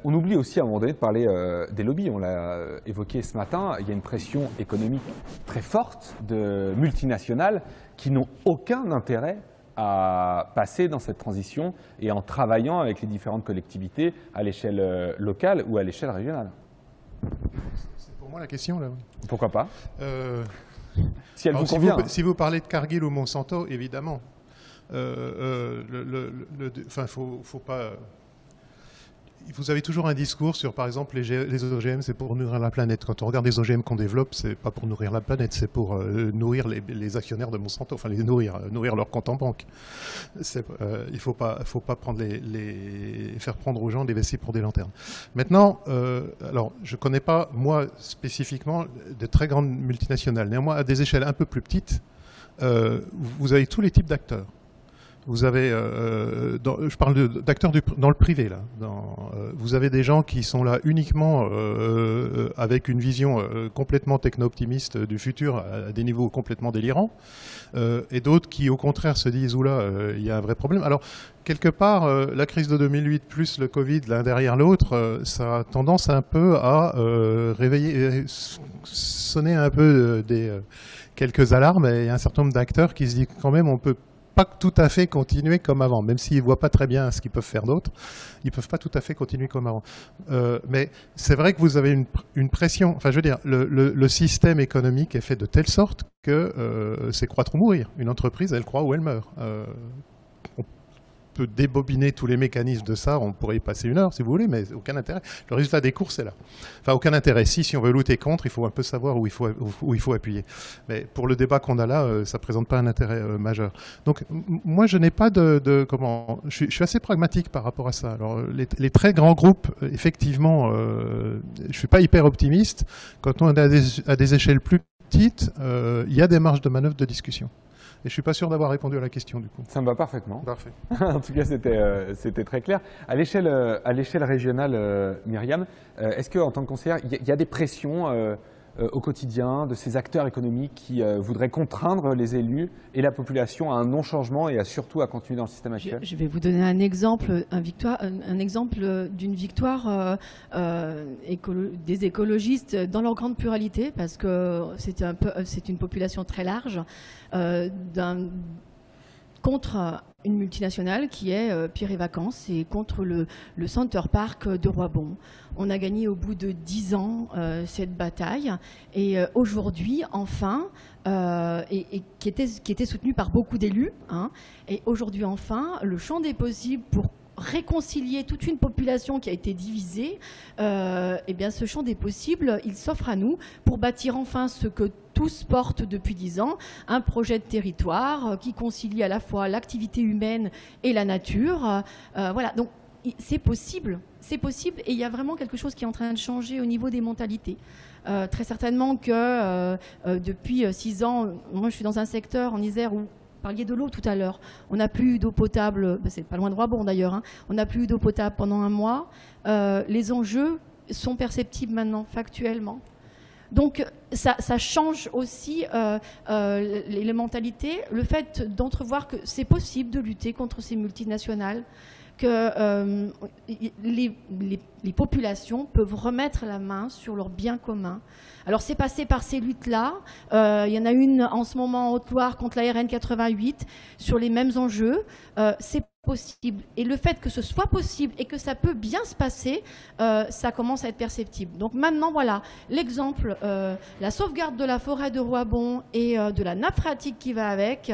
On oublie aussi à un moment donné de parler des lobbies, on l'a évoqué ce matin, il y a une pression économique très forte de multinationales qui n'ont aucun intérêt à passer dans cette transition et en travaillant avec les différentes collectivités à l'échelle locale ou à l'échelle régionale. C'est pour moi la question là. Pourquoi pas si elle vous convient. Si vous parlez de Cargill ou Monsanto, évidemment. Faut pas. Vous avez toujours un discours sur, par exemple, les OGM, c'est pour nourrir la planète. Quand on regarde les OGM qu'on développe, c'est pas pour nourrir la planète, c'est pour nourrir les actionnaires de Monsanto, enfin les nourrir leur compte en banque. Il faut pas prendre faire prendre aux gens des vessies pour des lanternes. Maintenant, alors je connais pas moi spécifiquement de très grandes multinationales. Néanmoins, à des échelles un peu plus petites, vous avez tous les types d'acteurs. Vous avez, je parle d'acteurs dans le privé, là. Vous avez des gens qui sont là uniquement avec une vision complètement techno-optimiste du futur à des niveaux complètement délirants, et d'autres qui, au contraire, se disent « Oula, il y a un vrai problème ». Alors, quelque part, la crise de 2008 plus le Covid, l'un derrière l'autre, ça a tendance un peu à sonner un peu quelques alarmes, et il y a un certain nombre d'acteurs qui se disent quand même on peut pas tout à fait continuer comme avant, même s'ils ne voient pas très bien ce qu'ils peuvent faire d'autre, ils ne peuvent pas tout à fait continuer comme avant. Mais c'est vrai que vous avez une pression, enfin je veux dire, le système économique est fait de telle sorte que c'est croître ou mourir. Une entreprise, elle croît ou elle meurt. On peut débobiner tous les mécanismes de ça, on pourrait y passer une heure si vous voulez, mais aucun intérêt. Le résultat des courses est là. Enfin, aucun intérêt. Si on veut lutter contre, il faut un peu savoir où il faut appuyer. Mais pour le débat qu'on a là, ça ne présente pas un intérêt majeur. Donc, moi, je n'ai pas comment. Je suis assez pragmatique par rapport à ça. Alors, les très grands groupes, effectivement, je ne suis pas hyper optimiste. Quand on est à des échelles plus petites, il y a des marges de manœuvre de discussion. Et je ne suis pas sûr d'avoir répondu à la question, du coup. Ça me va parfaitement. Parfait. En tout cas, c'était très clair. À l'échelle régionale, Myriam, est-ce qu'en tant que conseillère, il y a des pressions au quotidien de ces acteurs économiques qui voudraient contraindre les élus et la population à un non-changement et surtout à continuer dans le système actuel? Je vais vous donner un exemple d'une victoire des écologistes dans leur grande pluralité, parce que c'est une population très large, contre une multinationale qui est Pierre et Vacances et contre le Center Park de Roibon. On a gagné au bout de 10 ans cette bataille et aujourd'hui, enfin, et qui était soutenue par beaucoup d'élus, hein, et aujourd'hui, enfin, le champ des possibles pour réconcilier toute une population qui a été divisée, eh bien ce champ des possibles, il s'offre à nous pour bâtir enfin ce que tous portent depuis 10 ans, un projet de territoire qui concilie à la fois l'activité humaine et la nature. Voilà, donc c'est possible, et il y a vraiment quelque chose qui est en train de changer au niveau des mentalités. Très certainement que depuis 6 ans, moi je suis dans un secteur en Isère où, vous parliez de l'eau tout à l'heure. On n'a plus eu d'eau potable, c'est pas loin de Roibon d'ailleurs, hein. On n'a plus eu d'eau potable pendant un mois. Les enjeux sont perceptibles maintenant, factuellement. Donc ça change aussi les mentalités. Le fait d'entrevoir que c'est possible de lutter contre ces multinationales, que les populations peuvent remettre la main sur leurs biens communs. Alors c'est passé par ces luttes-là. Il y en a une en ce moment en Haute-Loire contre la RN 88 sur les mêmes enjeux. C'est possible. Et le fait que ce soit possible et que ça peut bien se passer, ça commence à être perceptible. Donc maintenant, voilà, l'exemple, la sauvegarde de la forêt de Roibon et de la nappe phréatique qui va avec,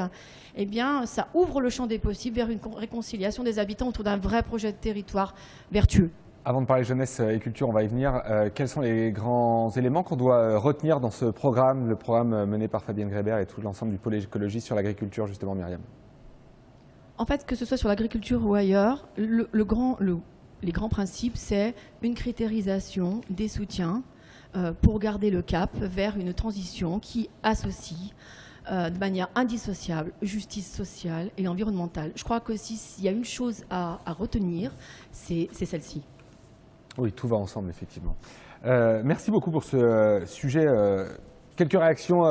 eh bien, ça ouvre le champ des possibles vers une réconciliation des habitants autour d'un vrai projet de territoire vertueux. Avant de parler jeunesse et culture, on va y venir. Quels sont les grands éléments qu'on doit retenir dans ce programme, le programme mené par Fabienne Grébert et tout l'ensemble du pôle écologie sur l'agriculture, justement, Myriam? En fait, que ce soit sur l'agriculture ou ailleurs, les grands principes, c'est une critérisation des soutiens, pour garder le cap vers une transition qui associe de manière indissociable justice sociale et environnementale. Je crois que s'il y a une chose à retenir, c'est celle-ci. Oui, tout va ensemble, effectivement. Merci beaucoup pour ce sujet. Quelques réactions,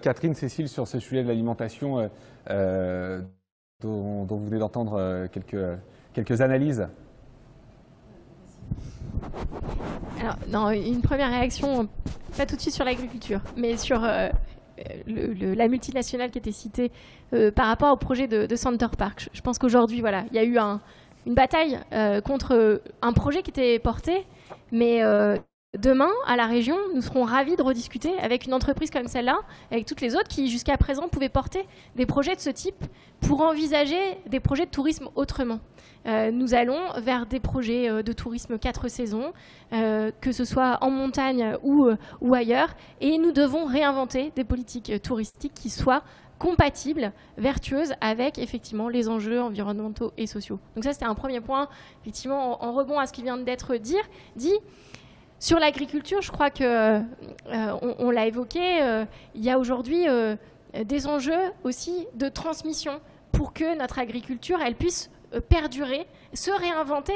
Catherine, Cécile, sur ce sujet de l'alimentation dont vous venez d'entendre quelques analyses. Alors, non, une première réaction, pas tout de suite sur l'agriculture, mais sur la multinationale qui était citée par rapport au projet de Center Parcs. Je pense qu'aujourd'hui, voilà, il y a eu une bataille contre un projet qui était porté, mais demain, à la région, nous serons ravis de rediscuter avec une entreprise comme celle-là, avec toutes les autres qui, jusqu'à présent, pouvaient porter des projets de ce type pour envisager des projets de tourisme autrement. Nous allons vers des projets de tourisme 4 saisons, que ce soit en montagne ou ailleurs, et nous devons réinventer des politiques touristiques qui soient compatibles, vertueuses avec effectivement les enjeux environnementaux et sociaux. Donc ça, c'était un premier point, effectivement, en rebond à ce qui vient d'être dit. Sur l'agriculture, je crois que on l'a évoqué, il y a aujourd'hui des enjeux aussi de transmission pour que notre agriculture, elle puisse perdurer, se réinventer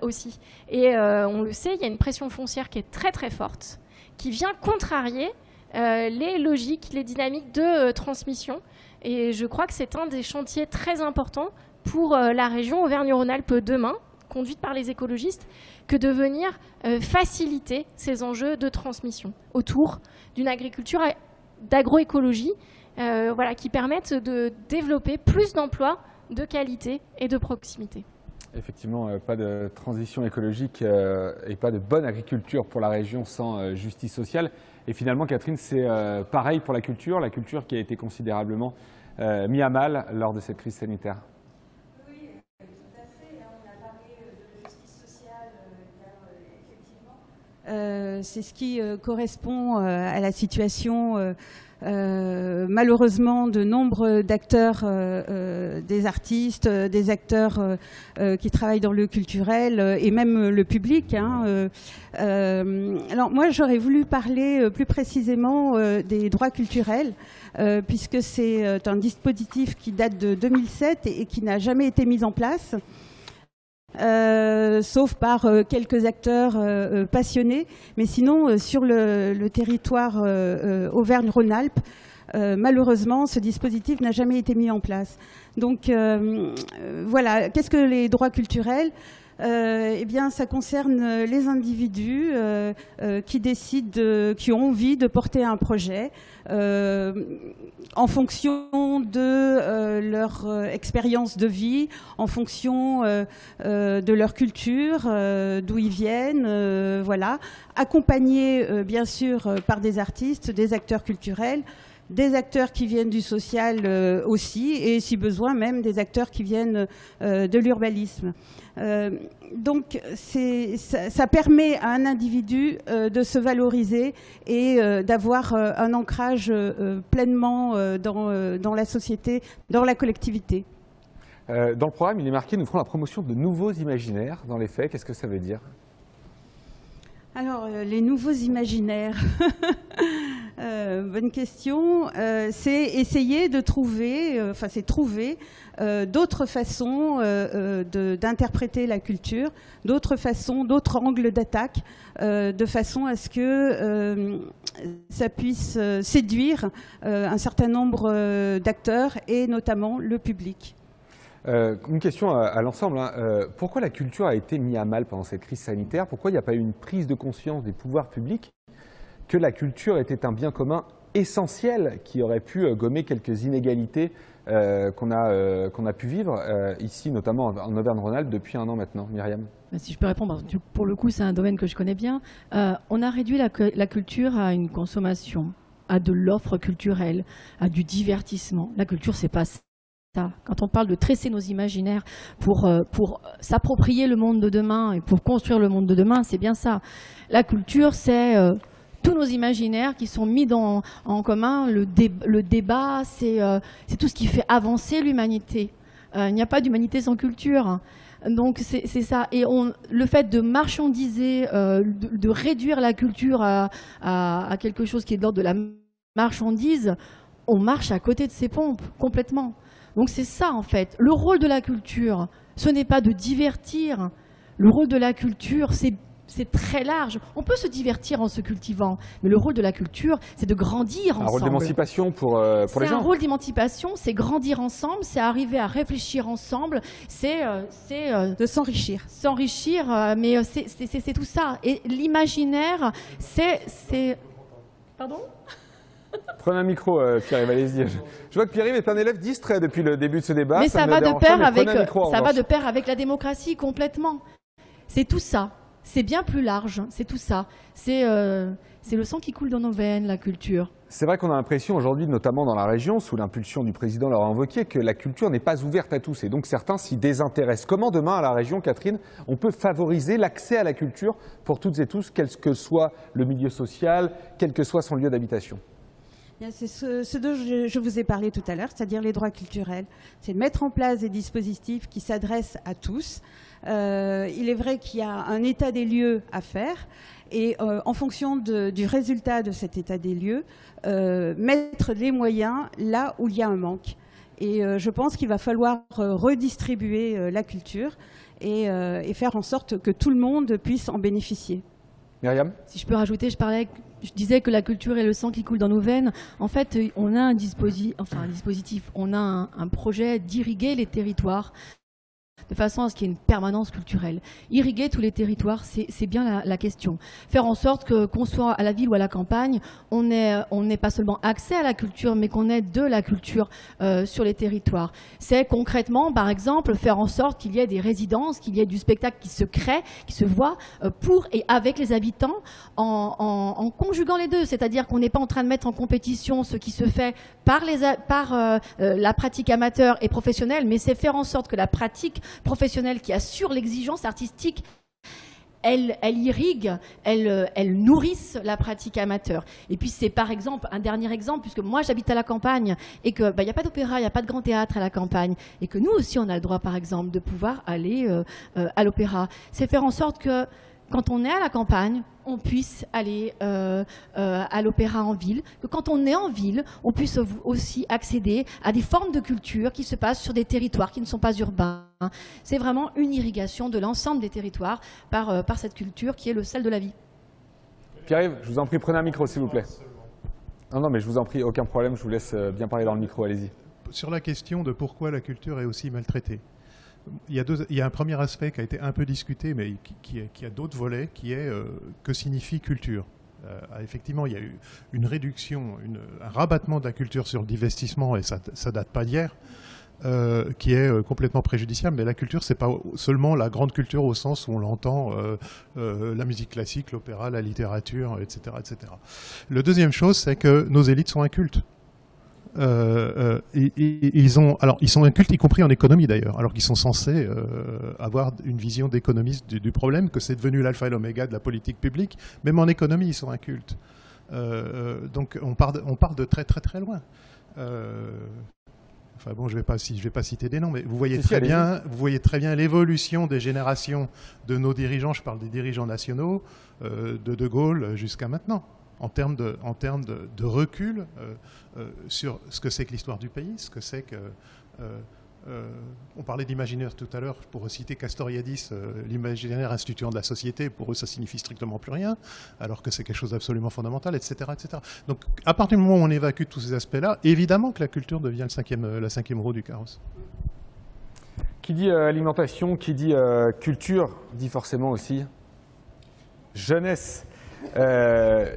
aussi. Et on le sait, il y a une pression foncière qui est très très forte, qui vient contrarier les logiques, les dynamiques de transmission. Et je crois que c'est un des chantiers très importants pour la région Auvergne-Rhône-Alpes demain, conduite par les écologistes, que de venir faciliter ces enjeux de transmission autour d'une agriculture d'agroécologie voilà, qui permettent de développer plus d'emplois de qualité et de proximité. Effectivement, pas de transition écologique et pas de bonne agriculture pour la région sans justice sociale. Et finalement, Catherine, c'est pareil pour la culture qui a été considérablement mise à mal lors de cette crise sanitaire. Oui, tout à fait. On a parlé de justice sociale, effectivement. C'est ce qui correspond à la situation malheureusement de nombre d'acteurs, des artistes, des acteurs qui travaillent dans le culturel et même le public. Alors moi j'aurais voulu parler plus précisément des droits culturels puisque c'est un dispositif qui date de 2007 et qui n'a jamais été mis en place. Sauf par quelques acteurs passionnés. Mais sinon, sur le territoire Auvergne-Rhône-Alpes, malheureusement, ce dispositif n'a jamais été mis en place. Donc voilà, qu'est-ce que les droits culturels ? Eh bien, ça concerne les individus qui décident, qui ont envie de porter un projet en fonction de leur expérience de vie, en fonction de leur culture, d'où ils viennent, voilà, accompagnés bien sûr par des artistes, des acteurs culturels, des acteurs qui viennent du social aussi, et si besoin même des acteurs qui viennent de l'urbanisme. Donc ça permet à un individu de se valoriser et d'avoir un ancrage pleinement dans la société, dans la collectivité. Dans le programme, il est marqué « Nous ferons la promotion de nouveaux imaginaires ». Dans les faits, qu'est-ce que ça veut dire ? Alors, les nouveaux imaginaires, bonne question. C'est essayer de trouver, c'est trouver d'autres façons d'interpréter la culture, d'autres façons, d'autres angles d'attaque, de façon à ce que ça puisse séduire un certain nombre d'acteurs et notamment le public. Une question à l'ensemble. Pourquoi la culture a été mise à mal pendant cette crise sanitaire? Pourquoi il n'y a pas eu une prise de conscience des pouvoirs publics que la culture était un bien commun essentiel qui aurait pu gommer quelques inégalités qu'on a pu vivre ici, notamment en Auvergne-Rhône-Alpes, depuis 1 an maintenant? Myriam. Si je peux répondre, pour le coup, c'est un domaine que je connais bien. On a réduit la culture à une consommation, à de l'offre culturelle, à du divertissement. La culture, c'est pas ça. Quand on parle de tresser nos imaginaires pour s'approprier le monde de demain et pour construire le monde de demain, c'est bien ça. La culture, c'est tous nos imaginaires qui sont mis en commun. Le débat, c'est tout ce qui fait avancer l'humanité. Il n'y a pas d'humanité sans culture. Donc c'est ça. Et le fait de marchandiser, de réduire la culture à quelque chose qui est de l'ordre de la marchandise, on marche à côté de ces pompes, complètement. Donc c'est ça en fait. Le rôle de la culture, ce n'est pas de divertir. Le rôle de la culture, c'est très large. On peut se divertir en se cultivant, mais le rôle de la culture, c'est de grandir ensemble. Un rôle d'émancipation pour les gens. C'est un rôle d'émancipation, c'est grandir ensemble, c'est arriver à réfléchir ensemble, c'est de s'enrichir. S'enrichir, mais c'est tout ça. Et l'imaginaire, c'est... Pardon ? Prenez un micro, Pierre-Yves, allez-y. Je vois que Pierre-Yves est un élève distrait depuis le début de ce débat. Mais ça va de pair avec la démocratie complètement. C'est tout ça. C'est bien plus large, c'est tout ça. C'est le sang qui coule dans nos veines, la culture. C'est vrai qu'on a l'impression aujourd'hui, notamment dans la région, sous l'impulsion du président Laurent Wauquiez, que la culture n'est pas ouverte à tous. Et donc certains s'y désintéressent. Comment demain, à la région, Catherine, on peut favoriser l'accès à la culture pour toutes et tous, quel que soit le milieu social, quel que soit son lieu d'habitation ? C'est ce dont je vous ai parlé tout à l'heure, c'est-à-dire les droits culturels. C'est de mettre en place des dispositifs qui s'adressent à tous. Il est vrai qu'il y a un état des lieux à faire et en fonction du résultat de cet état des lieux, mettre les moyens là où il y a un manque. Et je pense qu'il va falloir redistribuer la culture et faire en sorte que tout le monde puisse en bénéficier. Myriam ? Si je peux rajouter, je disais que la culture est le sang qui coule dans nos veines. En fait, on a un dispositif, on a un projet d'irriguer les territoires de façon à ce qu'il y ait une permanence culturelle. Irriguer tous les territoires, c'est bien la question. Faire en sorte qu'on soit à la ville ou à la campagne, on n'ait pas seulement accès à la culture, mais qu'on ait de la culture sur les territoires. C'est concrètement, par exemple, faire en sorte qu'il y ait des résidences, qu'il y ait du spectacle qui se crée, qui se voit pour et avec les habitants en conjuguant les deux. C'est-à-dire qu'on n'est pas en train de mettre en compétition ce qui se fait par la pratique amateur et professionnelle, mais c'est faire en sorte que la pratique professionnelle qui assure l'exigence artistique, elle irrigue, elle nourrisse la pratique amateur. Et puis c'est par exemple, un dernier exemple, puisque moi j'habite à la campagne et qu'il n'y a pas d'opéra, il n'y a pas de grand théâtre à la campagne, et que nous aussi on a le droit par exemple de pouvoir aller à l'opéra. C'est faire en sorte que quand on est à la campagne, on puisse aller à l'opéra en ville, que quand on est en ville, on puisse aussi accéder à des formes de culture qui se passent sur des territoires qui ne sont pas urbains. C'est vraiment une irrigation de l'ensemble des territoires par cette culture qui est le sel de la vie. Pierre-Yves, je vous en prie, prenez un micro s'il vous plaît. Non, mais je vous en prie, aucun problème, je vous laisse bien parler dans le micro, allez-y. Sur la question de pourquoi la culture est aussi maltraitée, il y a un premier aspect qui a été un peu discuté, mais qui a d'autres volets, qui est que signifie culture. Effectivement, il y a eu une réduction, un rabattement de la culture sur le divestissement, et ça date pas d'hier, qui est complètement préjudiciable. Mais la culture, c'est pas seulement la grande culture au sens où on l'entend, la musique classique, l'opéra, la littérature, etc., etc. Le deuxième chose, c'est que nos élites sont incultes. Ils sont incultes, y compris en économie d'ailleurs, alors qu'ils sont censés avoir une vision d'économiste du problème, que c'est devenu l'alpha et l'oméga de la politique publique. Même en économie, ils sont incultes. Donc on part de très très très loin. Enfin bon, je vais pas citer des noms, mais vous voyez très bien l'évolution des générations de nos dirigeants. Je parle des dirigeants nationaux, de Gaulle jusqu'à maintenant. En termes de recul sur ce que c'est que l'histoire du pays, ce que c'est que... on parlait d'imaginaire tout à l'heure, pour citer Castoriadis, l'imaginaire instituant de la société, pour eux ça signifie strictement plus rien, alors que c'est quelque chose d'absolument fondamental, etc., etc. Donc à partir du moment où on évacue tous ces aspects-là, évidemment que la culture devient la cinquième roue du carrosse. Qui dit alimentation, qui dit culture, dit forcément aussi jeunesse.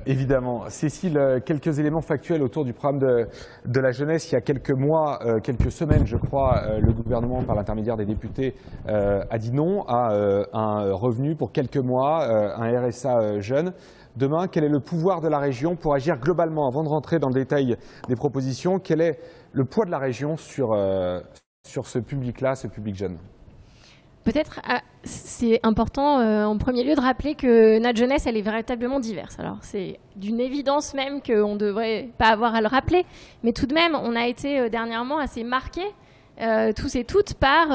Évidemment. Cécile, quelques éléments factuels autour du programme de la jeunesse. Il y a quelques mois, quelques semaines, je crois, le gouvernement, par l'intermédiaire des députés, a dit non à un revenu pour quelques mois, un RSA jeune. Demain, quel est le pouvoir de la région pour agir globalement, avant de rentrer dans le détail des propositions, quel est le poids de la région sur ce public-là, ce public jeune ? Peut-être, c'est important en premier lieu de rappeler que notre jeunesse, elle est véritablement diverse. Alors c'est d'une évidence même qu'on ne devrait pas avoir à le rappeler, mais tout de même, on a été dernièrement assez marqués, tous et toutes, par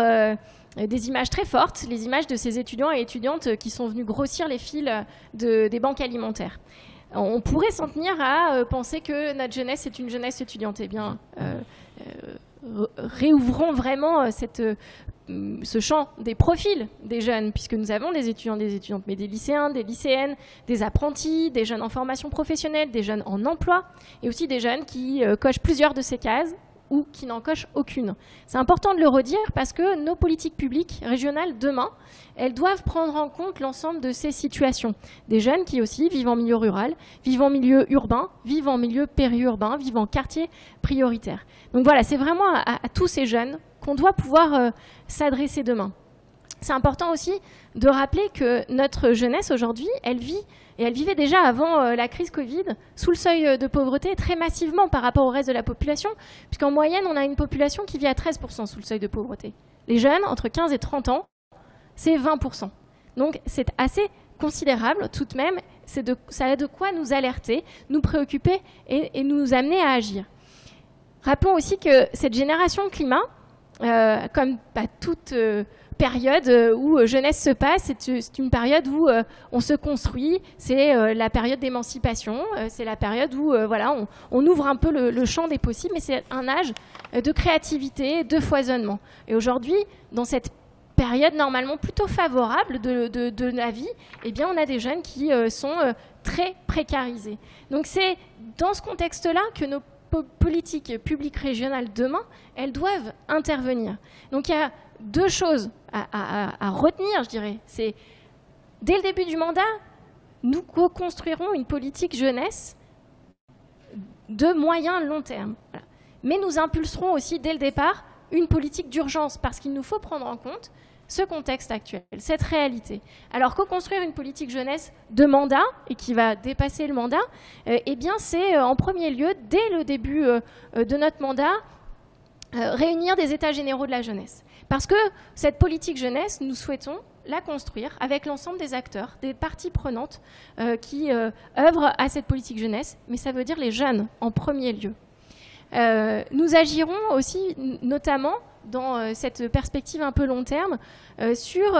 des images très fortes, les images de ces étudiants et étudiantes qui sont venus grossir les fils des banques alimentaires. On pourrait s'en tenir à penser que notre jeunesse est une jeunesse étudiante. Eh bien, réouvrons vraiment ce champ des profils des jeunes, puisque nous avons des étudiants, des étudiantes, mais des lycéens, des lycéennes, des apprentis, des jeunes en formation professionnelle, des jeunes en emploi, et aussi des jeunes qui cochent plusieurs de ces cases ou qui n'en cochent aucune. C'est important de le redire parce que nos politiques publiques régionales, demain, elles doivent prendre en compte l'ensemble de ces situations. Des jeunes qui aussi vivent en milieu rural, vivent en milieu urbain, vivent en milieu périurbain, vivent en quartier prioritaire. Donc voilà, c'est vraiment à tous ces jeunes qu'on doit pouvoir s'adresser demain. C'est important aussi de rappeler que notre jeunesse aujourd'hui, elle vit, et elle vivait déjà avant la crise Covid, sous le seuil de pauvreté très massivement par rapport au reste de la population, puisqu'en moyenne, on a une population qui vit à 13% sous le seuil de pauvreté. Les jeunes, entre 15 et 30 ans, c'est 20%. Donc c'est assez considérable tout de même, ça a de quoi nous alerter, nous préoccuper et nous amener à agir. Rappelons aussi que cette génération climat, comme toute période où jeunesse se passe, c'est une période où on se construit, c'est la période d'émancipation, c'est la période où voilà, on ouvre un peu le champ des possibles, mais c'est un âge de créativité, de foisonnement. Et aujourd'hui, dans cette période normalement plutôt favorable de la vie, eh bien, on a des jeunes qui sont très précarisés. Donc c'est dans ce contexte-là que nos politiques publiques régionales demain, elles doivent intervenir. Donc il y a deux choses à retenir, je dirais. C'est, dès le début du mandat, nous co-construirons une politique jeunesse de moyen long terme. Voilà. Mais nous impulserons aussi, dès le départ, une politique d'urgence, parce qu'il nous faut prendre en compte ce contexte actuel, cette réalité. Alors, co-construire une politique jeunesse de mandat, et qui va dépasser le mandat, eh bien, c'est en premier lieu, dès le début de notre mandat, réunir des états généraux de la jeunesse. Parce que cette politique jeunesse, nous souhaitons la construire avec l'ensemble des acteurs, des parties prenantes qui œuvrent à cette politique jeunesse, mais ça veut dire les jeunes en premier lieu. Nous agirons aussi notamment dans cette perspective un peu long terme sur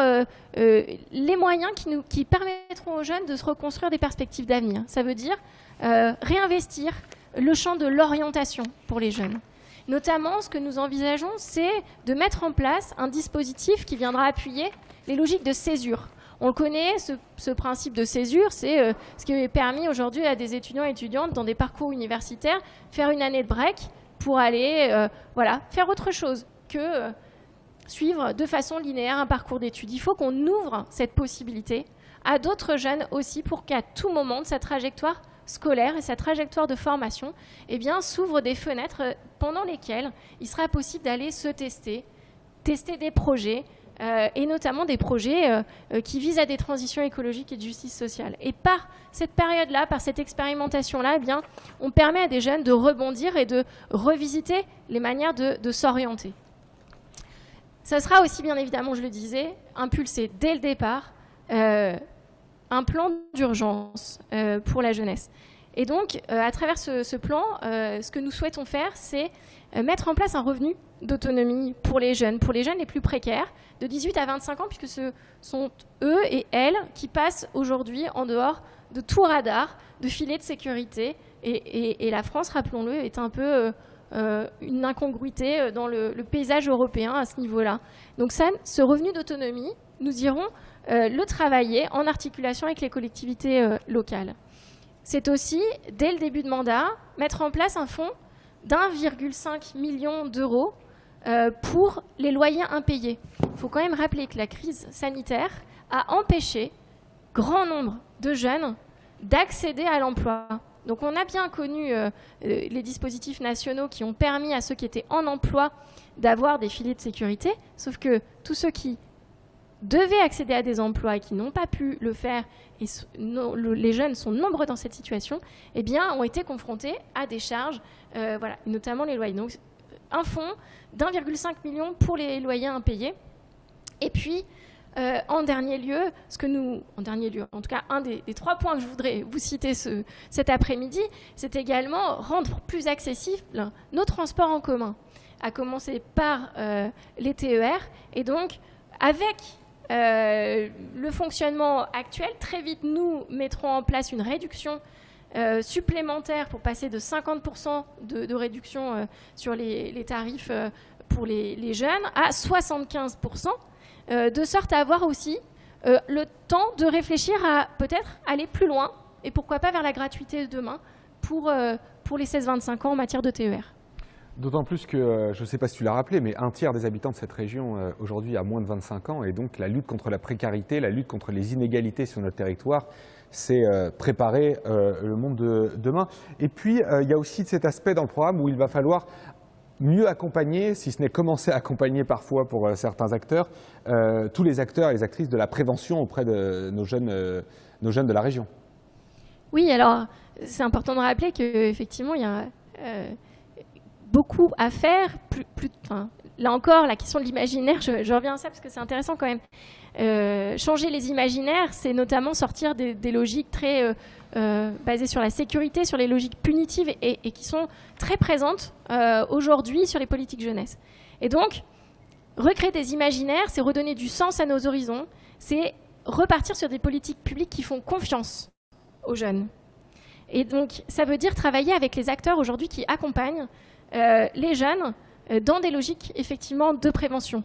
les moyens qui permettront aux jeunes de se reconstruire des perspectives d'avenir. Ça veut dire réinvestir le champ de l'orientation pour les jeunes. Notamment, ce que nous envisageons, c'est de mettre en place un dispositif qui viendra appuyer les logiques de césure. On le connaît, ce principe de césure, c'est ce qui est permis aujourd'hui à des étudiants et étudiantes dans des parcours universitaires, faire une année de break pour aller voilà, faire autre chose que suivre de façon linéaire un parcours d'études. Il faut qu'on ouvre cette possibilité à d'autres jeunes aussi pour qu'à tout moment de sa trajectoire scolaire et sa trajectoire de formation, eh bien, s'ouvrent des fenêtres pendant lesquelles il sera possible d'aller se tester des projets, et notamment des projets qui visent à des transitions écologiques et de justice sociale. Et par cette période-là, par cette expérimentation-là, eh bien, on permet à des jeunes de rebondir et de revisiter les manières de s'orienter. Ça sera aussi, bien évidemment, je le disais, impulsé dès le départ un plan d'urgence pour la jeunesse. Et donc, à travers ce plan, ce que nous souhaitons faire, c'est mettre en place un revenu d'autonomie pour les jeunes les plus précaires, de 18 à 25 ans, puisque ce sont eux et elles qui passent aujourd'hui en dehors de tout radar, de filet de sécurité. Et la France, rappelons-le, est un peu une incongruité dans le paysage européen à ce niveau-là. Donc ce revenu d'autonomie, nous irons le travailler en articulation avec les collectivités locales. C'est aussi, dès le début de mandat, mettre en place un fonds d'1,5 million d'euros pour les loyers impayés. Il faut quand même rappeler que la crise sanitaire a empêché grand nombre de jeunes d'accéder à l'emploi. Donc on a bien connu les dispositifs nationaux qui ont permis à ceux qui étaient en emploi d'avoir des filets de sécurité, sauf que tous ceux qui devaient accéder à des emplois et qui n'ont pas pu le faire, et les jeunes sont nombreux dans cette situation, eh bien, ont été confrontés à des charges, voilà, notamment les loyers. Donc, un fonds d'1,5 million pour les loyers impayés. Et puis, en dernier lieu, en tout cas, un des 3 points que je voudrais vous citer cet après-midi, c'est également rendre plus accessibles nos transports en commun, à commencer par les TER, et donc avec le fonctionnement actuel, très vite, nous mettrons en place une réduction supplémentaire pour passer de 50% de réduction sur les tarifs pour les jeunes à 75%, de sorte à avoir aussi le temps de réfléchir à peut-être aller plus loin et pourquoi pas vers la gratuité de demain pour les 16-25 ans en matière de TER. D'autant plus que, je ne sais pas si tu l'as rappelé, mais un tiers des habitants de cette région aujourd'hui a moins de 25 ans et donc la lutte contre la précarité, la lutte contre les inégalités sur notre territoire, c'est préparer le monde de demain. Et puis, il y a aussi cet aspect dans le programme où il va falloir mieux accompagner, si ce n'est commencer à accompagner parfois pour certains acteurs, tous les acteurs et les actrices de la prévention auprès de nos jeunes de la région. Oui, alors c'est important de rappeler qu'effectivement, il y a beaucoup à faire. Là encore, la question de l'imaginaire, je reviens à ça parce que c'est intéressant quand même. Changer les imaginaires, c'est notamment sortir des logiques très basées sur la sécurité, sur les logiques punitives et qui sont très présentes aujourd'hui sur les politiques jeunesse. Et donc, recréer des imaginaires, c'est redonner du sens à nos horizons, c'est repartir sur des politiques publiques qui font confiance aux jeunes. Et donc, ça veut dire travailler avec les acteurs aujourd'hui qui accompagnent les jeunes dans des logiques effectivement de prévention.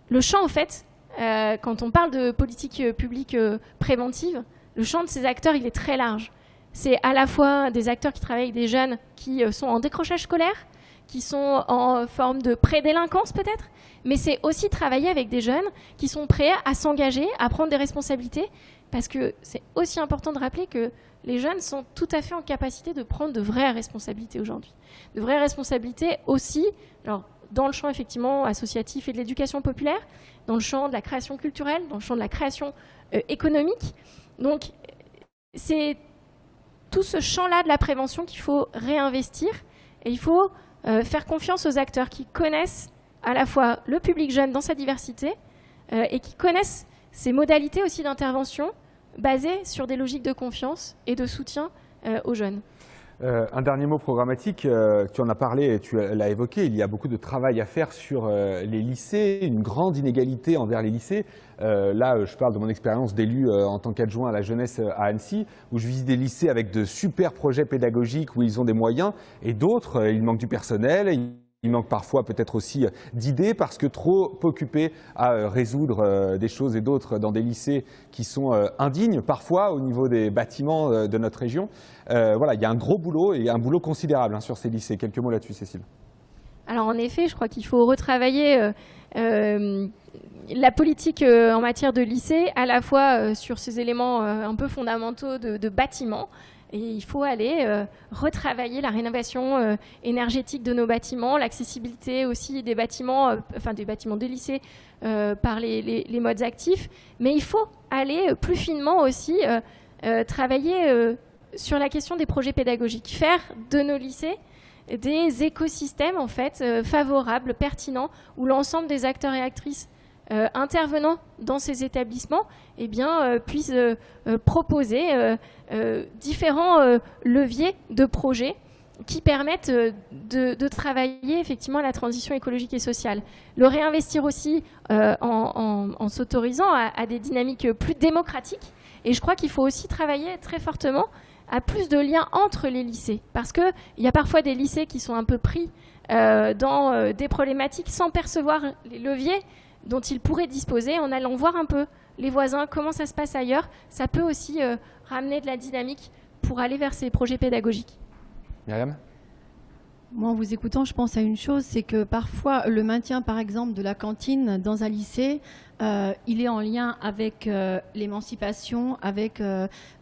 Le champ, en fait, quand on parle de politique publique préventive, le champ de ces acteurs, il est très large. C'est à la fois des acteurs qui travaillent avec des jeunes qui sont en décrochage scolaire, qui sont en forme de prédélinquance peut-être, mais c'est aussi travailler avec des jeunes qui sont prêts à s'engager, à prendre des responsabilités, parce que c'est aussi important de rappeler que les jeunes sont tout à fait en capacité de prendre de vraies responsabilités aujourd'hui. De vraies responsabilités aussi, alors, dans le champ effectivement associatif et de l'éducation populaire, dans le champ de la création culturelle, dans le champ de la création économique. Donc, c'est tout ce champ-là de la prévention qu'il faut réinvestir et il faut faire confiance aux acteurs qui connaissent à la fois le public jeune dans sa diversité et qui connaissent ces modalités aussi d'intervention basées sur des logiques de confiance et de soutien aux jeunes. Un dernier mot programmatique, tu en as parlé et tu l'as évoqué, il y a beaucoup de travail à faire sur les lycées, une grande inégalité envers les lycées. Là, je parle de mon expérience d'élu en tant qu'adjoint à la jeunesse à Annecy, où je visite des lycées avec de super projets pédagogiques où ils ont des moyens, et d'autres, il manque du personnel. Il manque parfois peut-être aussi d'idées parce que trop occupés à résoudre des choses et d'autres dans des lycées qui sont indignes parfois au niveau des bâtiments de notre région. Voilà, il y a un gros boulot et un boulot considérable sur ces lycées. Quelques mots là-dessus, Cécile. Alors en effet, je crois qu'il faut retravailler la politique en matière de lycée, à la fois sur ces éléments un peu fondamentaux de bâtiments. Et il faut aller retravailler la rénovation énergétique de nos bâtiments, l'accessibilité aussi des bâtiments, des lycées par les modes actifs. Mais il faut aller plus finement aussi travailler sur la question des projets pédagogiques, faire de nos lycées des écosystèmes en fait favorables, pertinents, où l'ensemble des acteurs et actrices intervenant dans ces établissements puissent proposer différents leviers de projets qui permettent de travailler effectivement à la transition écologique et sociale. Le réinvestir aussi en s'autorisant à des dynamiques plus démocratiques. Et je crois qu'il faut aussi travailler très fortement à plus de liens entre les lycées. Parce qu'il y a parfois des lycées qui sont un peu pris dans des problématiques sans percevoir les leviers dont ils pourraient disposer en allant voir un peu les voisins, comment ça se passe ailleurs. Ça peut aussi ramener de la dynamique pour aller vers ces projets pédagogiques. Myriam ? Moi, en vous écoutant, je pense à une chose, c'est que parfois le maintien, par exemple, de la cantine dans un lycée, il est en lien avec l'émancipation, avec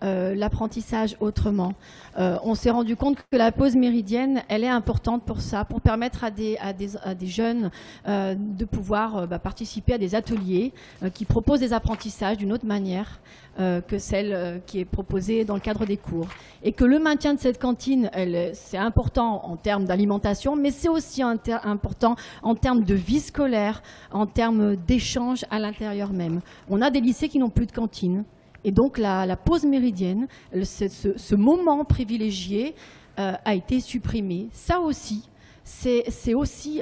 l'apprentissage autrement. On s'est rendu compte que la pause méridienne, elle est importante pour ça, pour permettre à des jeunes de pouvoir participer à des ateliers qui proposent des apprentissages d'une autre manière que celle qui est proposée dans le cadre des cours. Et que le maintien de cette cantine, c'est important en termes d'alimentation, mais c'est aussi important en termes de vie scolaire, en termes d'échange à l'intérieur même. On a des lycées qui n'ont plus de cantine. Et donc la pause méridienne, ce moment privilégié a été supprimé. Ça aussi, c'est aussi,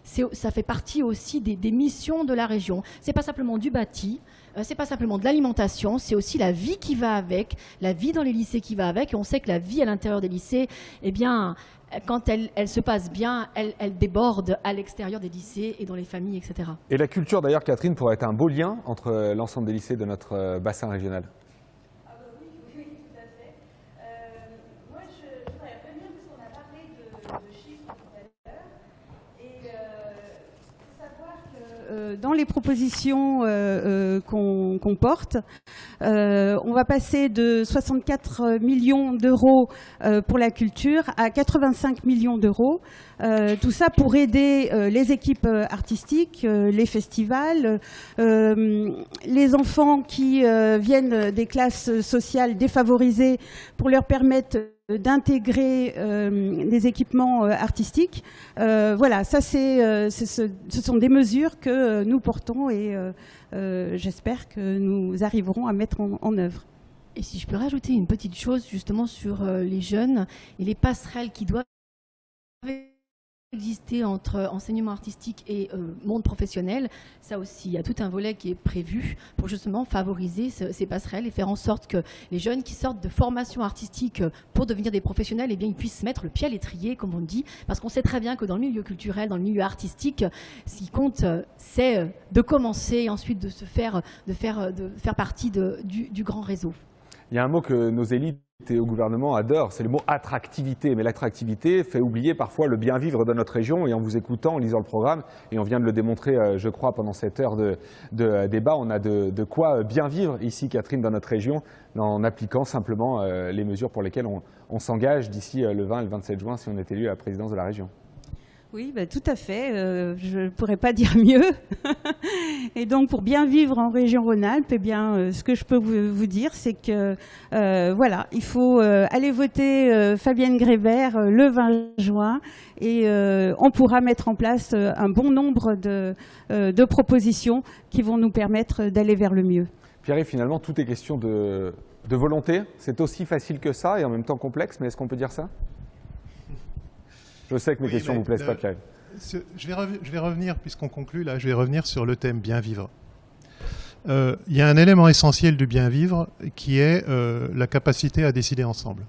ça fait partie aussi des missions de la région. C'est pas simplement du bâti, c'est pas simplement de l'alimentation, c'est aussi la vie qui va avec, la vie dans les lycées qui va avec. Et on sait que la vie à l'intérieur des lycées, eh bien, quand elle se passe bien, elle déborde à l'extérieur des lycées et dans les familles, etc. Et la culture, d'ailleurs, Catherine, pourrait être un beau lien entre l'ensemble des lycées de notre bassin régional. Oui, tout à fait. Moi, je voudrais revenir parce qu'on a parlé de chiffres tout à l'heure. Et il faut savoir que dans les propositions qu'on porte, on va passer de 64 millions d'euros pour la culture à 85 millions d'euros. Tout ça pour aider les équipes artistiques, les festivals, les enfants qui viennent des classes sociales défavorisées pour leur permettre d'intégrer des équipements artistiques. Voilà, ça ce sont des mesures que nous portons et j'espère que nous arriverons à mettre en œuvre. Et si je peux rajouter une petite chose justement sur les jeunes et les passerelles qui doivent exister entre enseignement artistique et monde professionnel, ça aussi, il y a tout un volet qui est prévu pour justement favoriser ces passerelles et faire en sorte que les jeunes qui sortent de formation artistique pour devenir des professionnels, eh bien, ils puissent mettre le pied à l'étrier, comme on dit, parce qu'on sait très bien que dans le milieu culturel, dans le milieu artistique, ce qui compte, c'est de commencer et ensuite de faire partie du grand réseau. Il y a un mot que nos élites et au gouvernement adorent, c'est le mot attractivité. Mais l'attractivité fait oublier parfois le bien vivre de notre région. Et en vous écoutant, en lisant le programme, et on vient de le démontrer, je crois, pendant cette heure de débat, on a de quoi bien vivre ici, Catherine, dans notre région, en appliquant simplement les mesures pour lesquelles on s'engage d'ici le 20 et le 27 juin si on est élu à la présidence de la région. Oui, bah, tout à fait. Je ne pourrais pas dire mieux. Et donc, pour bien vivre en région Rhône-Alpes, eh bien, ce que je peux vous dire, c'est que voilà, il faut aller voter Fabienne Grébert le 20 juin et on pourra mettre en place un bon nombre de propositions qui vont nous permettre d'aller vers le mieux. Pierre, finalement, tout est question de volonté. C'est aussi facile que ça et en même temps complexe, mais est-ce qu'on peut dire ça ? Je sais que mes questions ne vous plaisent pas, Pierre. Je vais revenir, puisqu'on conclut là, je vais revenir sur le thème bien vivre. Il y a un élément essentiel du bien vivre qui est la capacité à décider ensemble.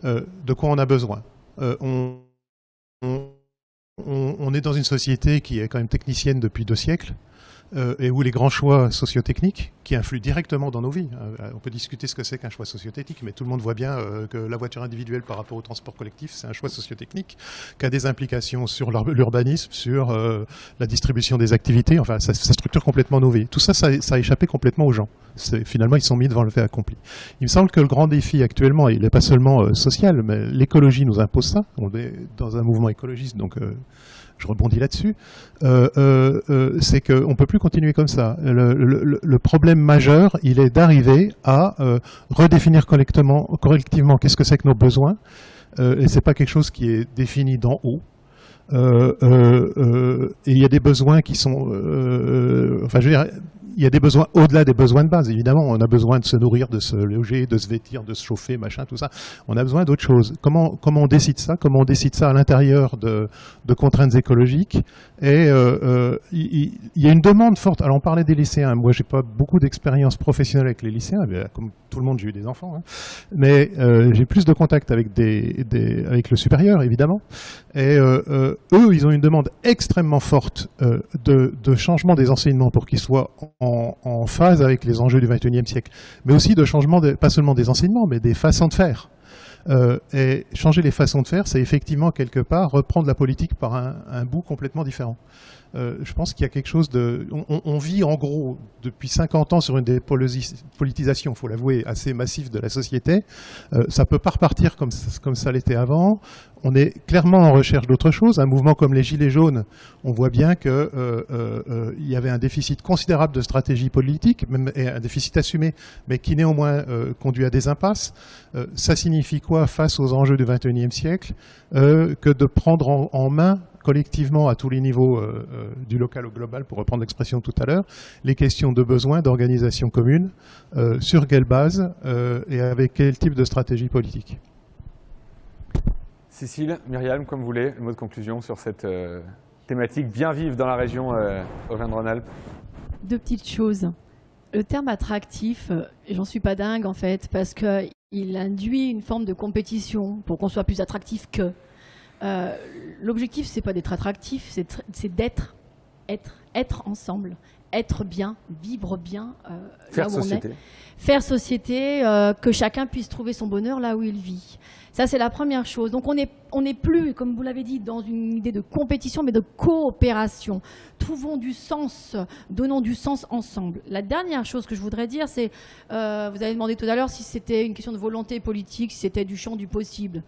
De quoi on a besoin. On est dans une société qui est quand même technicienne depuis 2 siècles. Et où les grands choix sociotechniques qui influent directement dans nos vies. On peut discuter ce que c'est qu'un choix sociotechnique, mais tout le monde voit bien que la voiture individuelle par rapport au transport collectif, c'est un choix sociotechnique qui a des implications sur l'urbanisme, sur la distribution des activités. Enfin, ça structure complètement nos vies. Tout ça, ça a échappé complètement aux gens. Finalement, ils sont mis devant le fait accompli. Il me semble que le grand défi actuellement, il n'est pas seulement social, mais l'écologie nous impose ça. On est dans un mouvement écologiste, donc je rebondis là-dessus, c'est qu'on ne peut plus continuer comme ça. Le problème majeur, il est d'arriver à redéfinir collectivement qu'est-ce que c'est que nos besoins, et ce n'est pas quelque chose qui est défini d'en haut. Et il y a des besoins qui sont... enfin, je veux dire, il y a des besoins au-delà des besoins de base, évidemment. On a besoin de se nourrir, de se loger, de se vêtir, de se chauffer, machin, tout ça. On a besoin d'autre chose. Comment on décide ça? Comment on décide ça à l'intérieur de contraintes écologiques? Et il y a une demande forte. Alors, on parlait des lycéens. Moi, j'ai pas beaucoup d'expérience professionnelle avec les lycéens. Comme tout le monde, j'ai eu des enfants. Hein. Mais j'ai plus de contact avec avec le supérieur, évidemment. Et eux, ils ont une demande extrêmement forte de changement des enseignements pour qu'ils soient en phase avec les enjeux du XXIe siècle, mais aussi de changement, pas seulement des enseignements, mais des façons de faire. Et changer les façons de faire, c'est effectivement quelque part reprendre la politique par un bout complètement différent. Je pense qu'il y a quelque chose de... On vit en gros depuis 50 ans sur une dépolitisation, il faut l'avouer, assez massive de la société. Ça ne peut pas repartir comme ça l'était avant. On est clairement en recherche d'autre chose. Un mouvement comme les Gilets jaunes, on voit bien qu'il y avait un déficit considérable de stratégie politique, et un déficit assumé, mais qui néanmoins conduit à des impasses. Ça signifie quoi face aux enjeux du XXIe siècle que de prendre en main collectivement à tous les niveaux du local au global, pour reprendre l'expression tout à l'heure, les questions de besoins, d'organisation commune, sur quelle base et avec quel type de stratégie politique. Cécile, Myriam, comme vous voulez, le mot de conclusion sur cette thématique bien vive dans la région Auvergne-Rhône-Alpes. Deux petites choses. Le terme attractif, j'en suis pas dingue en fait, parce qu'il induit une forme de compétition pour qu'on soit plus attractif que. L'objectif, c'est pas d'être attractif, c'est d'être, être ensemble, être bien, vivre bien faire là où société. on est. Faire société, que chacun puisse trouver son bonheur là où il vit. Ça, c'est la première chose. Donc, on n'est plus, comme vous l'avez dit, dans une idée de compétition, mais de coopération. Trouvons du sens, donnons du sens ensemble. La dernière chose que je voudrais dire, c'est, vous avez demandé tout à l'heure si c'était une question de volonté politique, si c'était du champ du possible.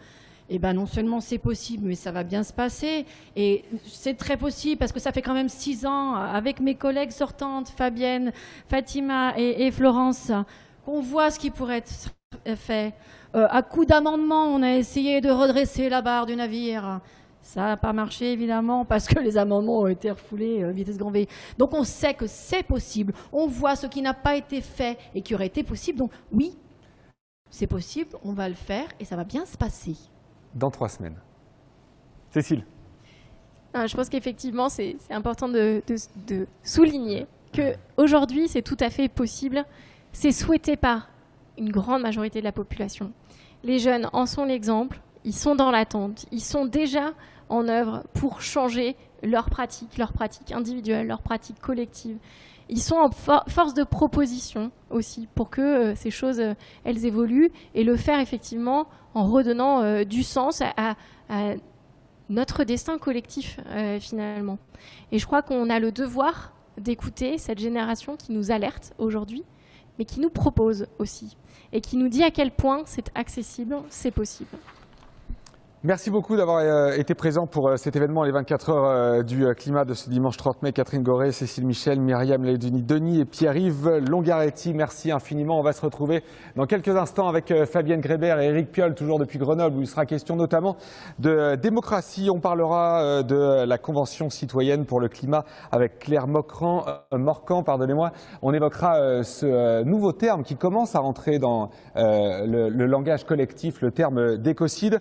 Eh bien, non seulement c'est possible, mais ça va bien se passer. Et c'est très possible parce que ça fait quand même 6 ans, avec mes collègues sortantes, Fabienne, Fatima et Florence, qu'on voit ce qui pourrait être fait. À coup d'amendement, on a essayé de redresser la barre du navire. Ça n'a pas marché, évidemment, parce que les amendements ont été refoulés vitesse grand V. Donc on sait que c'est possible. On voit ce qui n'a pas été fait et qui aurait été possible. Donc oui, c'est possible, on va le faire et ça va bien se passer. Dans 3 semaines. Cécile. Je pense qu'effectivement, c'est important de souligner qu'aujourd'hui, c'est tout à fait possible. C'est souhaité par une grande majorité de la population. Les jeunes en sont l'exemple, ils sont dans l'attente, ils sont déjà en œuvre pour changer leurs pratiques individuelles, leurs pratiques collectives. Ils sont en force de proposition aussi pour que ces choses, elles évoluent et le faire effectivement en redonnant du sens à notre destin collectif finalement. Et je crois qu'on a le devoir d'écouter cette génération qui nous alerte aujourd'hui, mais qui nous propose aussi et qui nous dit à quel point c'est accessible, c'est possible. Merci beaucoup d'avoir été présent pour cet événement, les 24 heures du climat de ce dimanche 30 mai. Catherine Goré, Cécile Michel, Myriam Leydeni, Denis et Pierre-Yves Longaretti. Merci infiniment. On va se retrouver dans quelques instants avec Fabienne Grébert et Éric Piolle, toujours depuis Grenoble, où il sera question notamment de démocratie. On parlera de la Convention citoyenne pour le climat avec Claire Morcan. On évoquera ce nouveau terme qui commence à rentrer dans le langage collectif, le terme d'écocide.